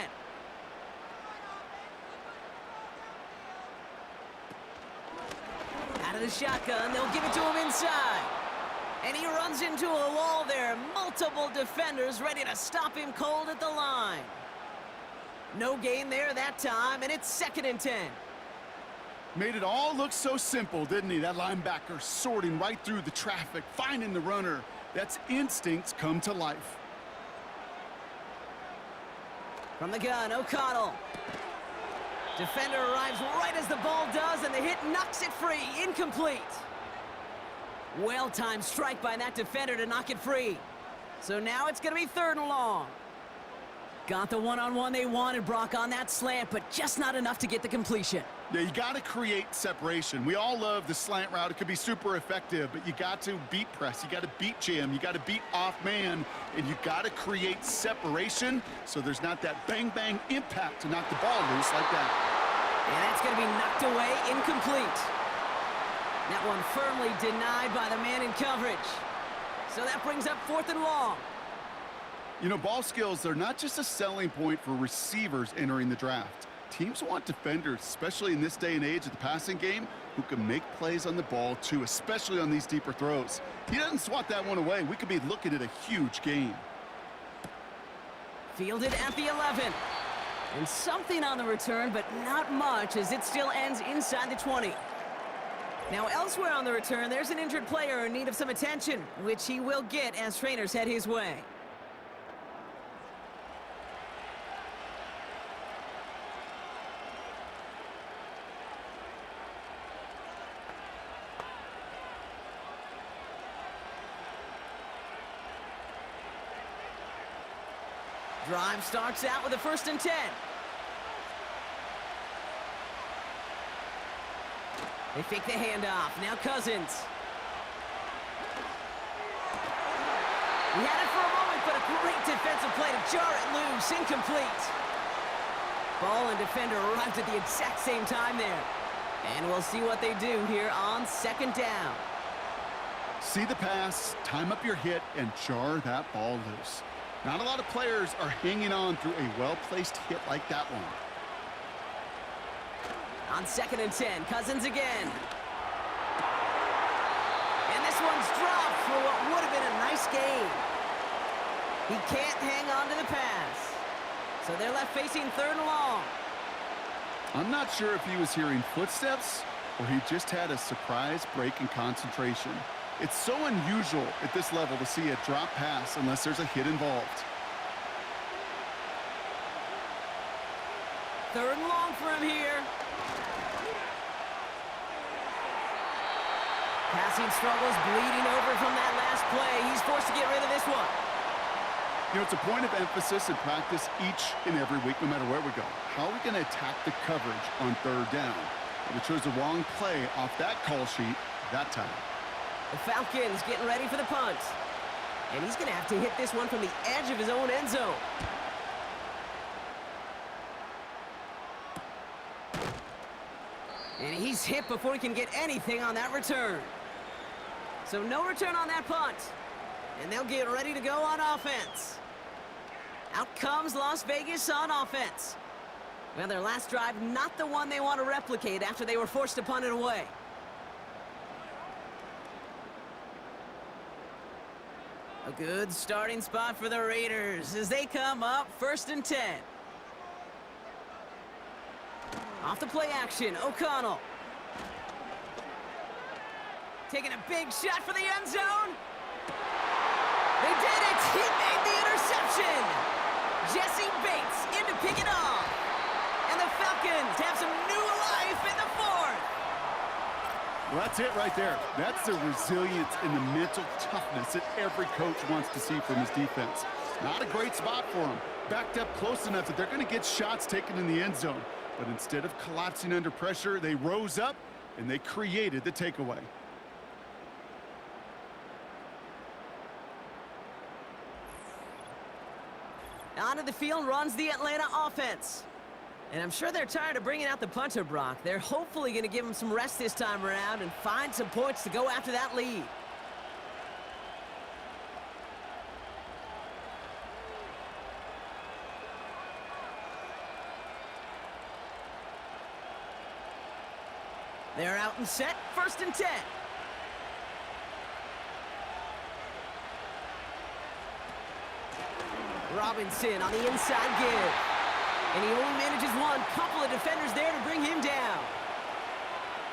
Out of the shotgun, they'll give it to him inside. And he runs into a wall there. Multiple defenders ready to stop him cold at the line. No gain there that time, and it's 2nd and 10. Made it all look so simple, didn't he? That linebacker sorting right through the traffic, finding the runner. That's instincts come to life. From the gun, O'Connell. Defender arrives right as the ball does, and the hit knocks it free. Incomplete. Well-timed strike by that defender to knock it free. So now it's going to be 3rd and long. Got the one-on-one they wanted, Brock, on that slant, but just not enough to get the completion. Yeah, you got to create separation. We all love the slant route. It could be super effective, but you got to beat press. You got to beat jam. You got to beat off man, and you got to create separation so there's not that bang-bang impact to knock the ball loose like that. And that's going to be knocked away, incomplete. That one firmly denied by the man in coverage. So that brings up 4th and long. You know, ball skills are not just a selling point for receivers entering the draft. Teams want defenders, especially in this day and age of the passing game, who can make plays on the ball too, especially on these deeper throws. He doesn't swat that one away. We could be looking at a huge game. Fielded at the 11. And something on the return, but not much, as it still ends inside the 20. Now elsewhere on the return, there's an injured player in need of some attention, which he will get as trainers head his way. Drive starts out with a 1st and 10. They fake the handoff. Now Cousins. He had it for a moment, but a great defensive play to jar it loose. Incomplete. Ball and defender arrived at the exact same time there. And we'll see what they do here on 2nd down. See the pass, time up your hit, and jar that ball loose. Not a lot of players are hanging on through a well-placed hit like that one. On 2nd and 10, Cousins again. And this one's dropped for what would have been a nice gain. He can't hang on to the pass. So they're left facing 3rd and long. I'm not sure if he was hearing footsteps or he just had a surprise break in concentration. It's so unusual at this level to see a drop pass unless there's a hit involved. 3rd and long for him here. Passing struggles, bleeding over from that last play. He's forced to get rid of this one. You know, it's a point of emphasis in practice each and every week, no matter where we go. How are we going to attack the coverage on 3rd down? We chose the wrong play off that call sheet that time. The Falcons getting ready for the punt. And he's going to have to hit this one from the edge of his own end zone. And he's hit before he can get anything on that return. So no return on that punt. And they'll get ready to go on offense. Out comes Las Vegas on offense. Well, their last drive, not the one they want to replicate after they were forced to punt it away. A good starting spot for the Raiders as they come up 1st and 10. Off the play action, O'Connell. Taking a big shot for the end zone. They did it! He made the interception! Jesse Bates in to pick it off. And the Falcons have some new life in the 4th. Well, that's it right there. That's the resilience and the mental toughness that every coach wants to see from his defense. Not a great spot for him. Backed up close enough that they're going to get shots taken in the end zone. But instead of collapsing under pressure, they rose up and they created the takeaway. Onto the field runs the Atlanta offense. And I'm sure they're tired of bringing out the punter, Brock. They're hopefully going to give him some rest this time around and find some points to go after that lead. They're out and set, 1st and 10. Robinson on the inside give. And he only manages one. Couple of defenders there to bring him down.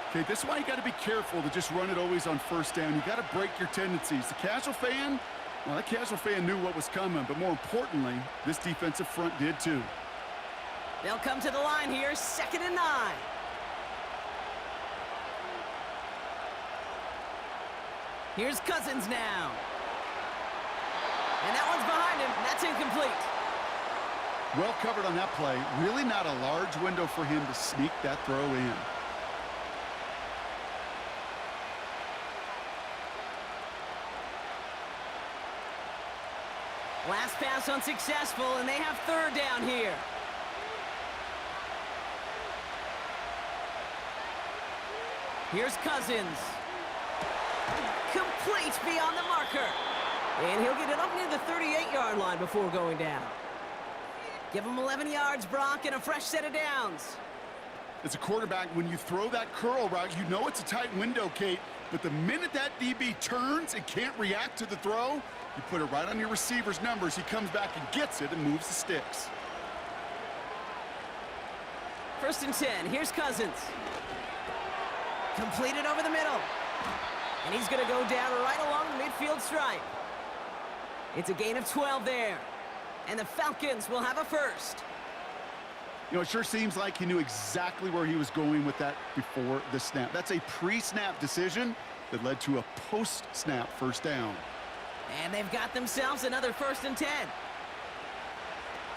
Okay, this is why you got to be careful to just run it always on 1st down. You got to break your tendencies. The casual fan, well, that casual fan knew what was coming, but more importantly, this defensive front did too. They'll come to the line here, 2nd and 9. Here's Cousins now. And that one's behind him. That's incomplete. Well covered on that play. Really not a large window for him to sneak that throw in. Last pass unsuccessful, and they have 3rd down here. Here's Cousins. Complete beyond the marker. And he'll get it up near the 38-yard line before going down. Give him 11 yards, Brock, and a fresh set of downs. As a quarterback, when you throw that curl route, you know it's a tight window, Kate. But the minute that DB turns and can't react to the throw, you put it right on your receiver's numbers. He comes back and gets it and moves the sticks. 1st and 10. Here's Cousins. Completed over the middle. And he's going to go down right along the midfield stripe. It's a gain of 12 there. And the Falcons will have a 1st. You know, it sure seems like he knew exactly where he was going with that before the snap. That's a pre-snap decision that led to a post-snap 1st down. And they've got themselves another 1st and 10.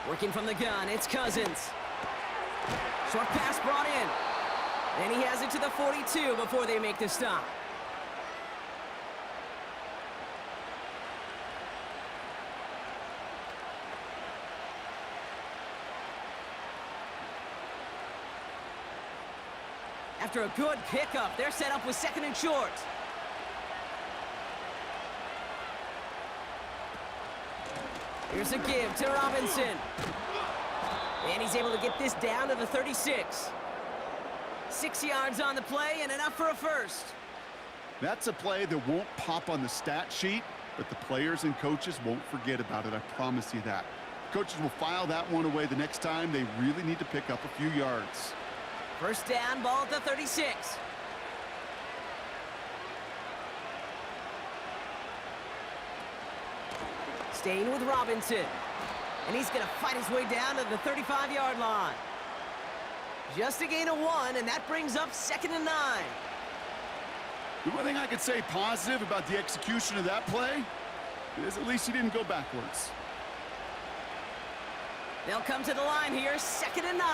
Working from the gun, it's Cousins. Short pass brought in. And he has it to the 42 before they make the stop. After a good pickup, they're set up with 2nd and short. Here's a give to Robinson. And he's able to get this down to the 36. 6 yards on the play and enough for a 1st. That's a play that won't pop on the stat sheet, but the players and coaches won't forget about it. I promise you that. Coaches will file that one away the next time they really need to pick up a few yards. 1st down, ball at the 36. Staying with Robinson. And he's going to fight his way down to the 35-yard line. Just a gain of 1, and that brings up 2nd and 9. The one thing I could say positive about the execution of that play is at least he didn't go backwards. They'll come to the line here, 2nd and 9.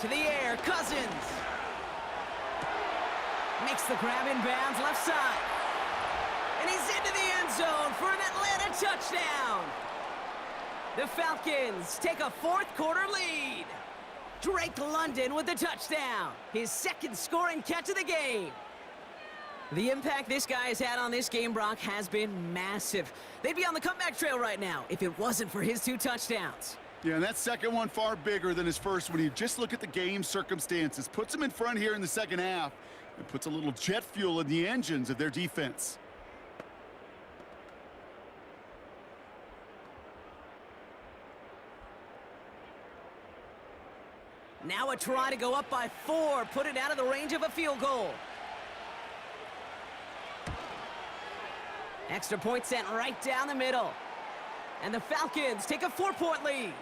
To the air, Cousins. Makes the grab in bounds, left side. And he's into the end zone for an Atlanta touchdown. The Falcons take a 4th quarter lead. Drake London with the touchdown. His 2nd scoring catch of the game. The impact this guy has had on this game, Brock, has been massive. They'd be on the comeback trail right now if it wasn't for his 2 touchdowns. Yeah, and that 2nd one far bigger than his 1st when you just look at the game circumstances. Puts them in front here in the 2nd half and puts a little jet fuel in the engines of their defense. Now a try to go up by 4, put it out of the range of a field goal. Extra point sent right down the middle. And the Falcons take a 4-point lead.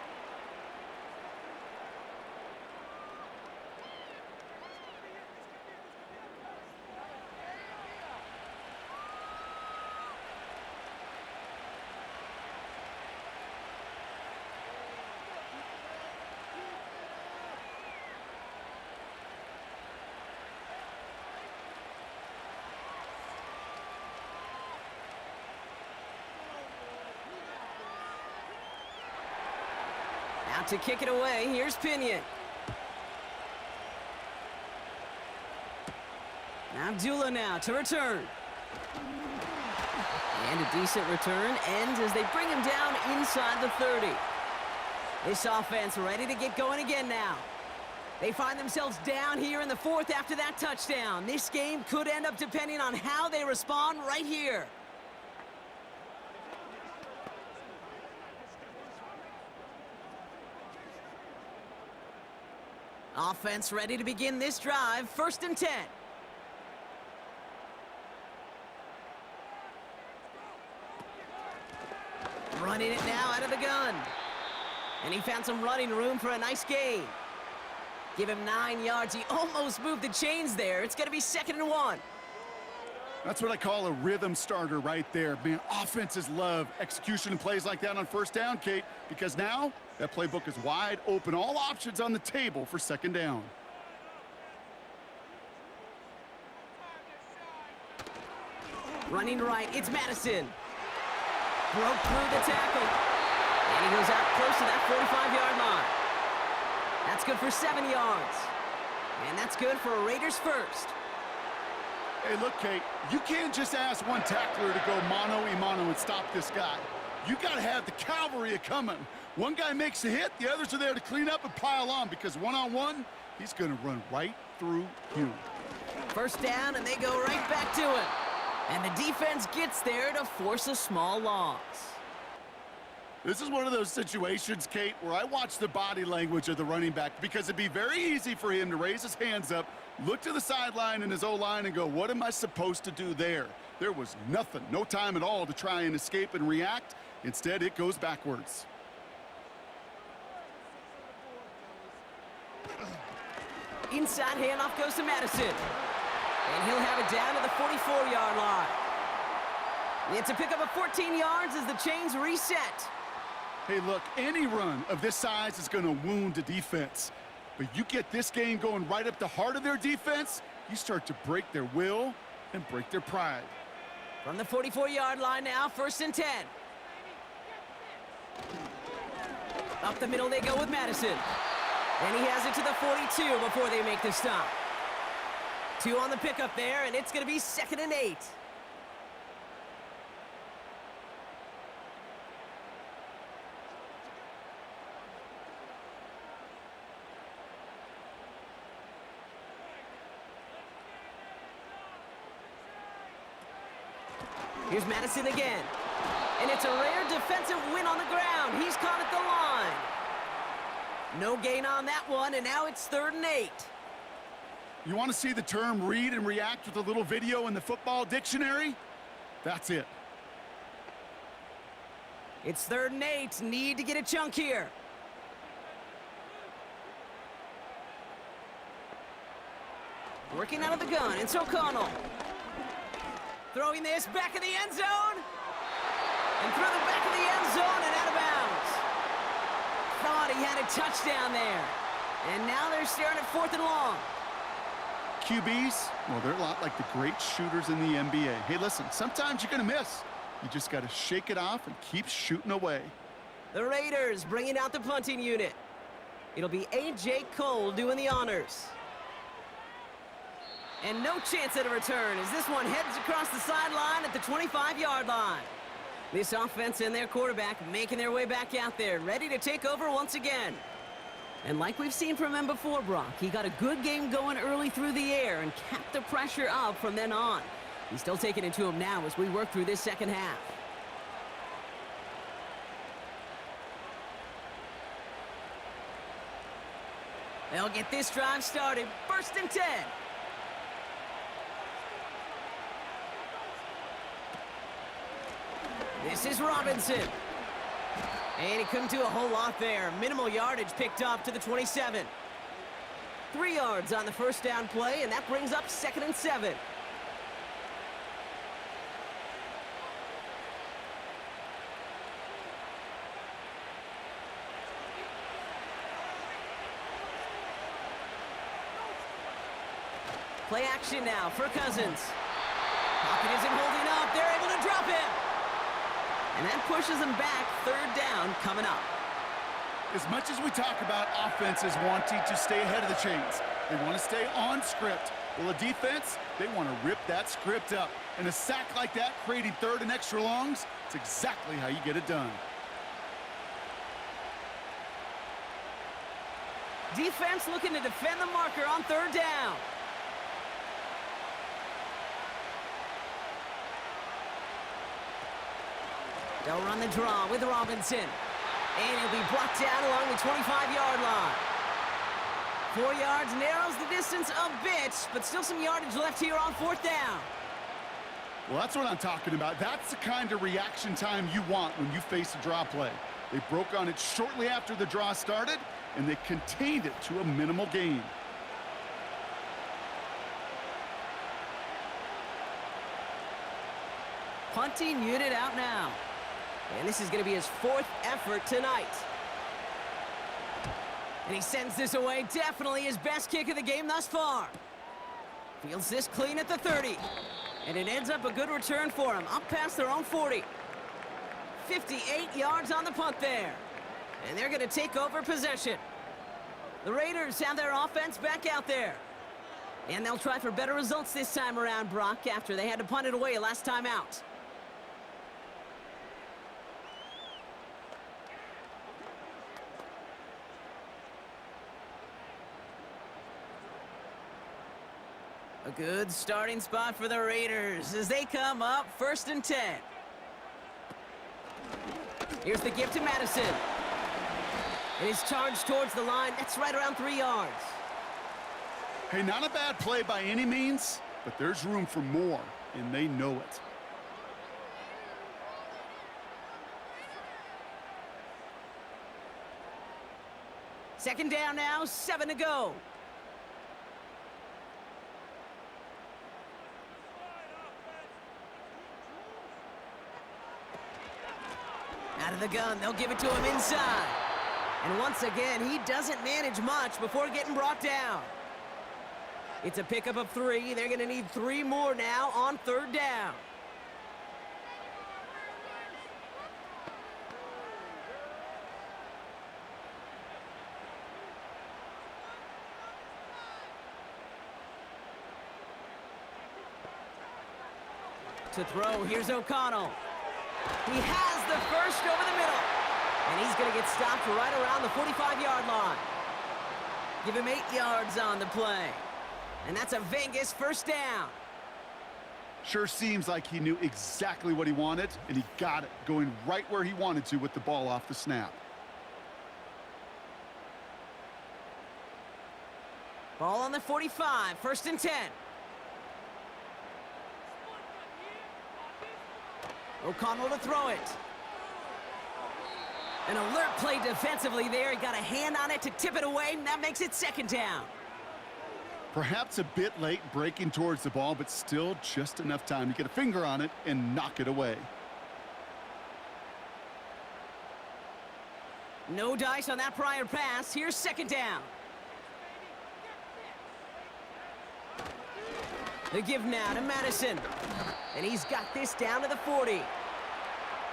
To kick it away, here's Pinion. Abdullah now to return. And a decent return ends as they bring him down inside the 30. This offense ready to get going again now. They find themselves down here in the 4th after that touchdown. This game could end up depending on how they respond right here. Offense ready to begin this drive. 1st and 10. Running it now out of the gun. And he found some running room for a nice gain. Give him 9 yards. He almost moved the chains there. It's going to be 2nd and 1. That's what I call a rhythm starter right there. Man, offenses love execution and plays like that on 1st down, Kate, because now that playbook is wide open. All options on the table for 2nd down. Running right, it's Madison. Broke through the tackle. And he goes out close to that 45-yard line. That's good for 7 yards. And that's good for a Raiders first. Hey, look, Kate, you can't just ask one tackler to go mano-a-mano and stop this guy. You got to have the cavalry coming. One guy makes a hit, the others are there to clean up and pile on, because one-on-one, he's going to run right through you. 1st down, and they go right back to him. And the defense gets there to force a small loss. This is one of those situations, Kate, where I watch the body language of the running back, because it'd be very easy for him to raise his hands up, look to the sideline in his O-line and go, what am I supposed to do there? There was nothing, no time at all to try and escape and react. Instead, it goes backwards. Inside handoff goes to Madison. And he'll have it down to the 44-yard line. It's a pickup of 14 yards as the chains reset. Hey, look, any run of this size is going to wound a defense. But you get this game going right up the heart of their defense, you start to break their will and break their pride. From the 44-yard line now, 1st and 10. Up the middle they go with Madison. And he has it to the 42 before they make the stop. 2 on the pickup there, and it's going to be 2nd and 8. Here's Madison again. And it's a rare defensive win on the ground. He's caught at the line. No gain on that one, and now it's 3rd and 8. You want to see the term read and react with a little video in the football dictionary? That's it. It's 3rd and 8. Need to get a chunk here. Working out of the gun, it's O'Connell. Throwing this back in the end zone. And through the back of the end zone and out of bounds. Thought he had a touchdown there. And now they're staring at 4th and long. QBs, well, they're a lot like the great shooters in the NBA. Hey, listen, sometimes you're going to miss. You just got to shake it off and keep shooting away. The Raiders bringing out the punting unit. It'll be A.J. Cole doing the honors. And no chance at a return as this one heads across the sideline at the 25-yard line. This offense and their quarterback making their way back out there, ready to take over once again. And like we've seen from him before, Brock, he got a good game going early through the air and kept the pressure up from then on. He's still taking it to him now as we work through this second half. They'll get this drive started. 1st and 10. This is Robinson. And he couldn't do a whole lot there. Minimal yardage picked up to the 27. 3 yards on the 1st down play, and that brings up 2nd and 7. Play action now for Cousins. Pocket isn't holding up. They're able to drop him. And that pushes them back. 3rd down coming up. As much as we talk about offenses wanting to stay ahead of the chains, they want to stay on script. Well, a defense, they want to rip that script up. And a sack like that, creating third and extra longs, it's exactly how you get it done. Defense looking to defend the marker on third down. They'll run the draw with Robinson. And he'll be brought down along the 25-yard line. 4 yards narrows the distance a bit, but still some yardage left here on fourth down. Well, that's what I'm talking about. That's the kind of reaction time you want when you face a draw play. They broke on it shortly after the draw started, and they contained it to a minimal gain. Punting unit out now. And this is going to be his fourth effort tonight. And he sends this away. Definitely his best kick of the game thus far. Fields this clean at the 30. And it ends up a good return for him. Up past their own 40. 58 yards on the punt there. And they're going to take over possession. The Raiders have their offense back out there. And they'll try for better results this time around, Brock, after they had to punt it away last time out. A good starting spot for the Raiders as they come up 1st and 10. Here's the give to Madison. And his charge towards the line, that's right around 3 yards. Hey, not a bad play by any means, but there's room for more, and they know it. Second down now, 7 to go. Out of the gun, they'll give it to him inside. And once again, he doesn't manage much before getting brought down. It's a pickup of 3. They're going to need 3 more now on third down. To throw, here's O'Connell. He has the first over the middle. And he's going to get stopped right around the 45-yard line. Give him 8 yards on the play. And that's a Vegas first down. Sure seems like he knew exactly what he wanted, and he got it, going right where he wanted to with the ball off the snap. Ball on the 45, 1st and 10. O'Connell to throw it. An alert play defensively there. He got a hand on it to tip it away, and that makes it 2nd down. Perhaps a bit late breaking towards the ball, but still just enough time to get a finger on it and knock it away. No dice on that prior pass. Here's 2nd down. The give now to Madison. And he's got this down to the 40.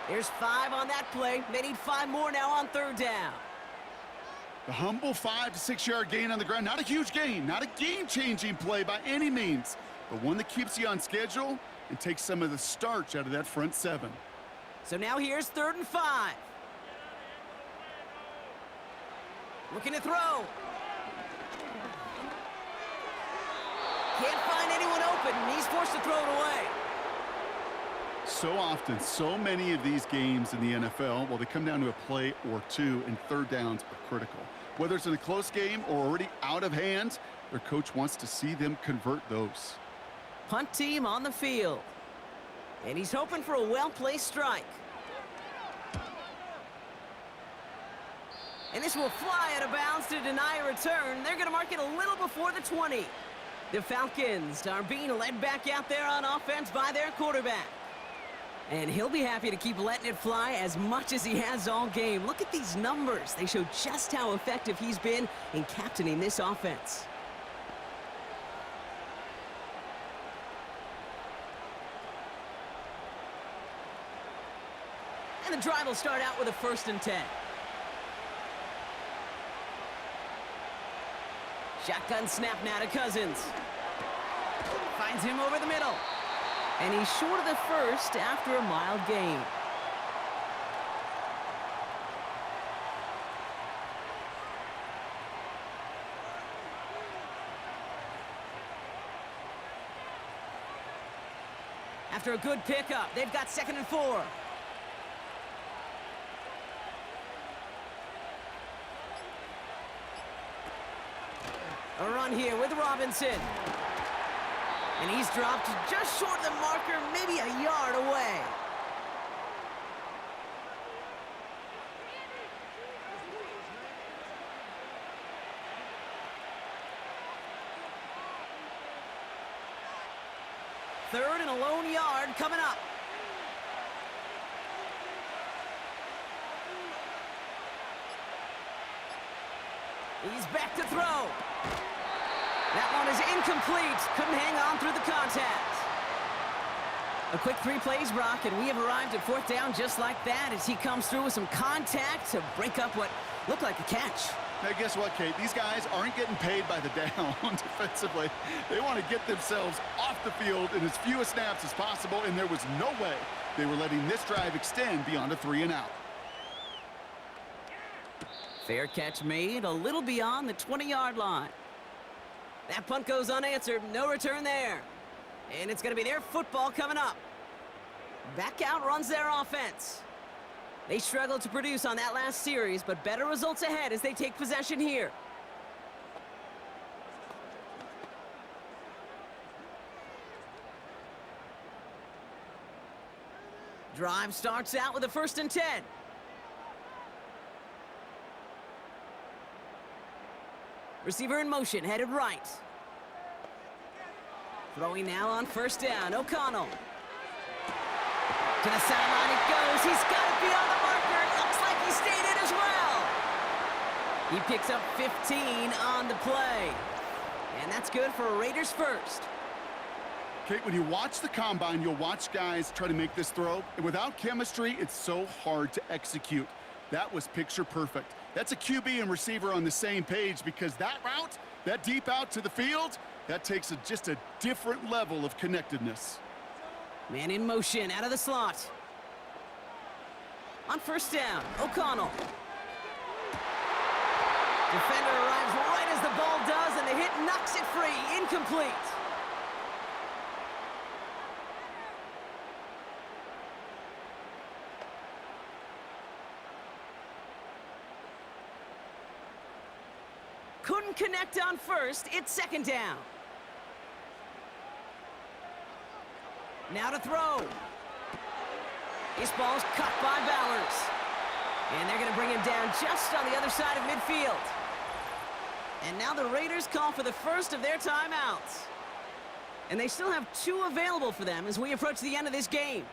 There's 5 on that play. They need 5 more now on third down. The humble 5 to 6 yard gain on the ground. Not a huge gain, not a game-changing play by any means, but one that keeps you on schedule and takes some of the starch out of that front 7. So now here's 3rd and 5. Looking to throw. Can't find anyone open, and he's forced to throw it away. So often, so many of these games in the NFL, well, they come down to a play or 2, and third downs are critical. Whether it's in a close game or already out of hand, their coach wants to see them convert those. Punt team on the field. And he's hoping for a well-placed strike. And this will fly out of bounds to deny a return. They're going to mark it a little before the 20. The Falcons are being led back out there on offense by their quarterback. And he'll be happy to keep letting it fly as much as he has all game. Look at these numbers. They show just how effective he's been in captaining this offense. And the drive will start out with a 1st and 10. Shotgun snap now to Cousins. Finds him over the middle. And he's short of the first after a mild gain. After a good pickup, they've got 2nd and 4. A run here with Robinson. And he's dropped just short of the marker, maybe a yard away. Third and a lone yard coming up. He's back to throw. That one is incomplete. Couldn't hang on through the contact. A quick 3 plays, Brock, and we have arrived at 4th down just like that as he comes through with some contact to break up what looked like a catch. Now, guess what, Kate? These guys aren't getting paid by the down defensively. They want to get themselves off the field in as few snaps as possible, and there was no way they were letting this drive extend beyond a 3-and-out. Fair catch made, a little beyond the 20-yard line. That punt goes unanswered, no return there. And it's going to be their football coming up. Back out runs their offense. They struggled to produce on that last series, but better results ahead as they take possession here. Drive starts out with a 1st and 10. Receiver in motion, headed right. Throwing now on 1st down, O'Connell. To the sideline it goes. He's got it beyond the marker. It looks like he stayed in as well. He picks up 15 on the play. And that's good for a Raiders first. Kate, when you watch the combine, you'll watch guys try to make this throw. And without chemistry, it's so hard to execute. That was picture perfect. That's a QB and receiver on the same page because that route, that deep out to the field, that takes just a different level of connectedness. Man in motion, out of the slot. On 1st down, O'Connell. Defender arrives right as the ball does, and the hit knocks it free. Incomplete. Couldn't connect on 1st. It's 2nd down. Now to throw. This ball's cut by Bowers. And they're going to bring him down just on the other side of midfield. And now the Raiders call for the first of their timeouts. And they still have 2 available for them as we approach the end of this game.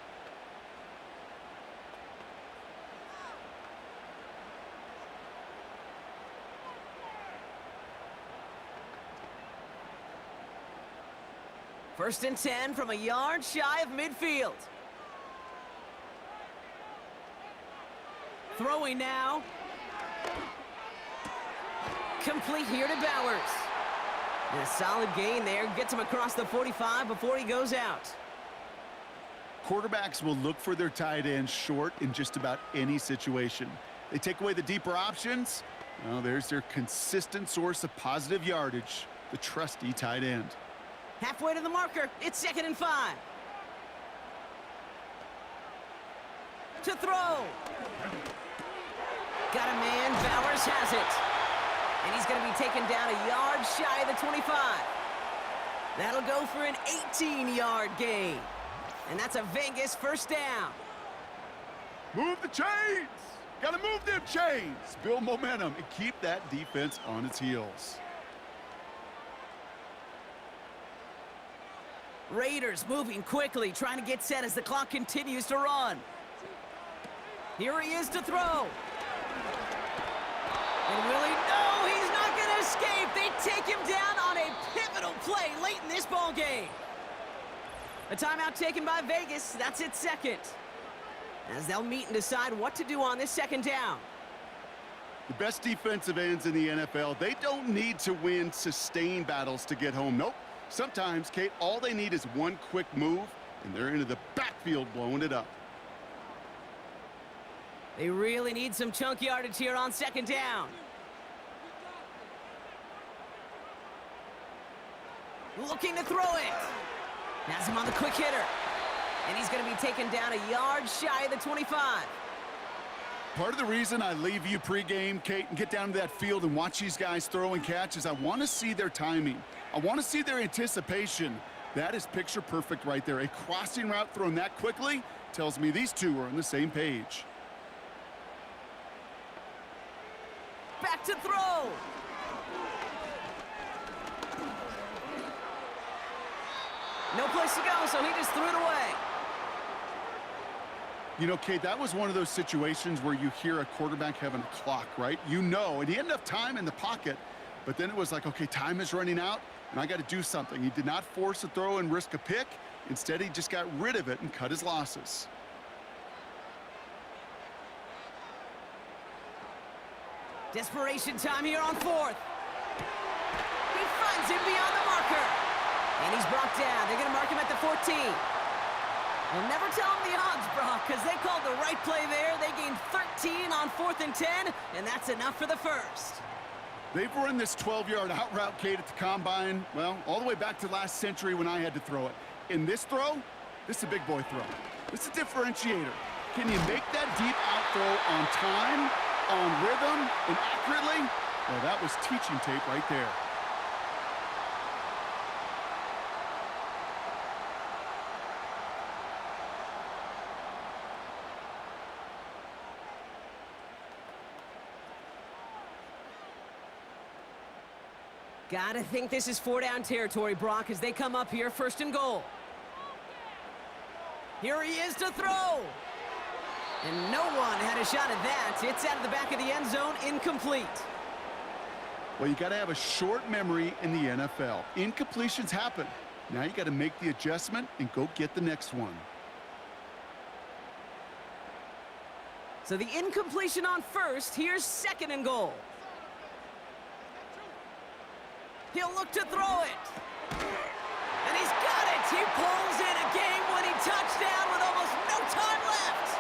First and 10 from a yard shy of midfield. Throwing now. Complete here to Bowers. And a solid gain there. Gets him across the 45 before he goes out. Quarterbacks will look for their tight end short in just about any situation. They take away the deeper options. Well, there's their consistent source of positive yardage, the trusty tight end. Halfway to the marker. It's 2nd and 5. To throw. Got a man. Bowers has it. And he's going to be taken down a yard shy of the 25. That'll go for an 18-yard gain. And that's a Vegas 1st down. Move the chains. Got to move them chains. Build momentum and keep that defense on its heels. Raiders moving quickly, trying to get set as the clock continues to run. Here he is to throw. And will he? No, he's not going to escape. They take him down on a pivotal play late in this ball game. A timeout taken by Vegas. That's its 2nd. As they'll meet and decide what to do on this 2nd down. The best defensive ends in the NFL, they don't need to win sustained battles to get home. Nope. Sometimes, Kate, all they need is one quick move, and they're into the backfield blowing it up. They really need some chunk yardage here on second down. Looking to throw it. Has him on the quick hitter. And he's going to be taken down a yard shy of the 25. Part of the reason I leave you pregame, Kate, and get down to that field and watch these guys throw and catch is I want to see their timing. I want to see their anticipation. That is picture perfect right there. A crossing route thrown that quickly tells me these two are on the same page. Back to throw. No place to go, so he just threw it away. You know, Kate, that was one of those situations where you hear a quarterback having a clock, right? You know, and he had enough time in the pocket, but then it was like, okay, time is running out, and I got to do something. He did not force a throw and risk a pick. Instead, he just got rid of it and cut his losses. Desperation time here on fourth. He finds him beyond the marker. And he's brought down. They're going to mark him at the 14. We'll never tell them the odds, Brock, because they called the right play there. They gained 13 on 4th and 10, and that's enough for the first. They've run this 12-yard out route, Kate, at the combine, well, all the way back to last century when I had to throw it. In this throw, this is a big boy throw. This is a differentiator. Can you make that deep out throw on time, on rhythm, and accurately? Well, that was teaching tape right there. Gotta think this is 4-down territory, Brock, as they come up here, 1st and goal. Here he is to throw. And no one had a shot at that. It's out of the back of the end zone, incomplete. Well, you got to have a short memory in the NFL. Incompletions happen. Now you got to make the adjustment and go get the next one. So the incompletion on 1st, here's 2nd and goal. He'll look to throw it. And he's got it. He pulls in a game-winning touchdown with almost no time left.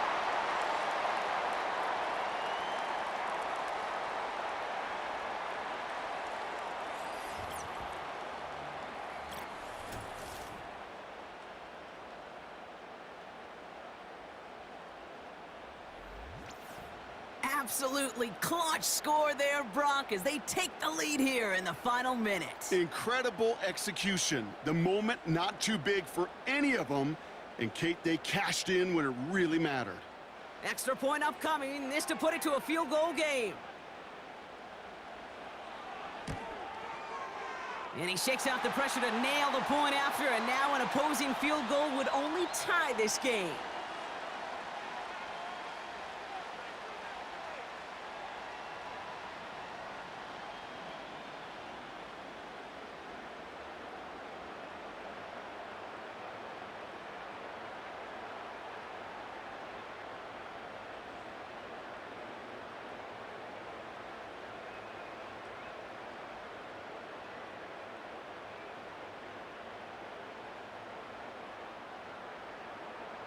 Absolutely clutch score there, Brock, as they take the lead here in the final minute. Incredible execution. The moment not too big for any of them. And, Kate, they cashed in when it really mattered. Extra point upcoming. This to put it to a field goal game. And he shakes out the pressure to nail the point after, and now an opposing field goal would only tie this game.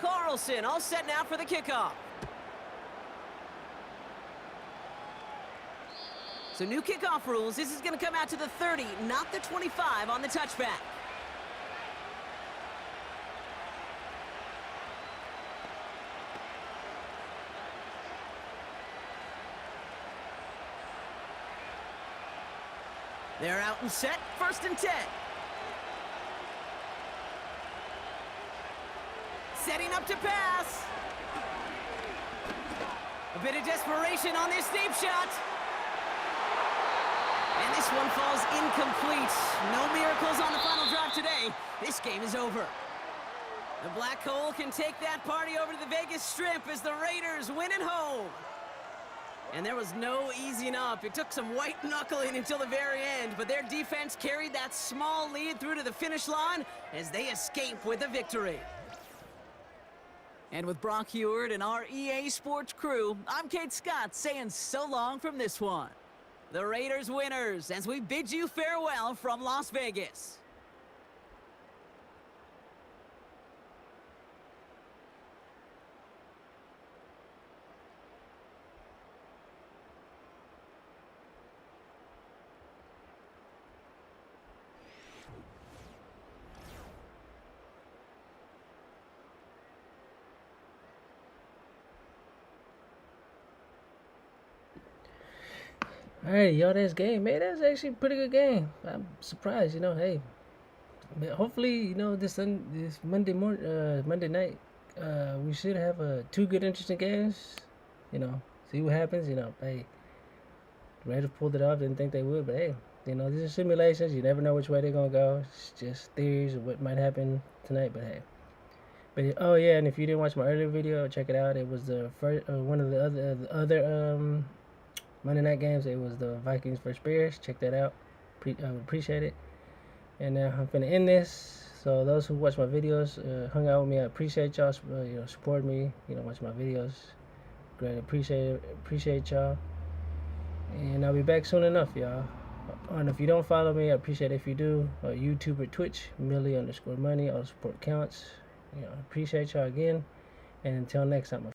Carlson, all set now for the kickoff. So new kickoff rules. This is going to come out to the 30, not the 25 on the touchback. They're out and set, 1st and 10. Setting up to pass. A bit of desperation on this deep shot. And this one falls incomplete. No miracles on the final drive today. This game is over. The Black Hole can take that party over to the Vegas Strip as the Raiders win at home. And there was no easing up. It took some white knuckling until the very end, but their defense carried that small lead through to the finish line as they escape with a victory. And with Brock Heward and our EA Sports crew, I'm Kate Scott saying so long from this one. The Raiders winners as we bid you farewell from Las Vegas. Alright, y'all, this game, man, that's actually a pretty good game. I'm surprised, hey. Hopefully, this Monday night, we should have two good, interesting games. See what happens. Hey, the Raiders pulled it off. Didn't think they would, but hey, these are simulations. You never know which way they're gonna go. It's just theories of what might happen tonight. But hey, oh yeah, and if you didn't watch my earlier video, check it out. It was the first one of the other Monday night games. It was the Vikings versus Bears. Check that out. I would appreciate it. And now I'm finna end this. So those who watch my videos, hung out with me, I appreciate y'all. Support me. Watch my videos. Great, appreciate y'all. And I'll be back soon enough, y'all. And if you don't follow me, I appreciate it if you do. YouTube or Twitch, Millie_money. All support counts. Appreciate y'all again. And until next time.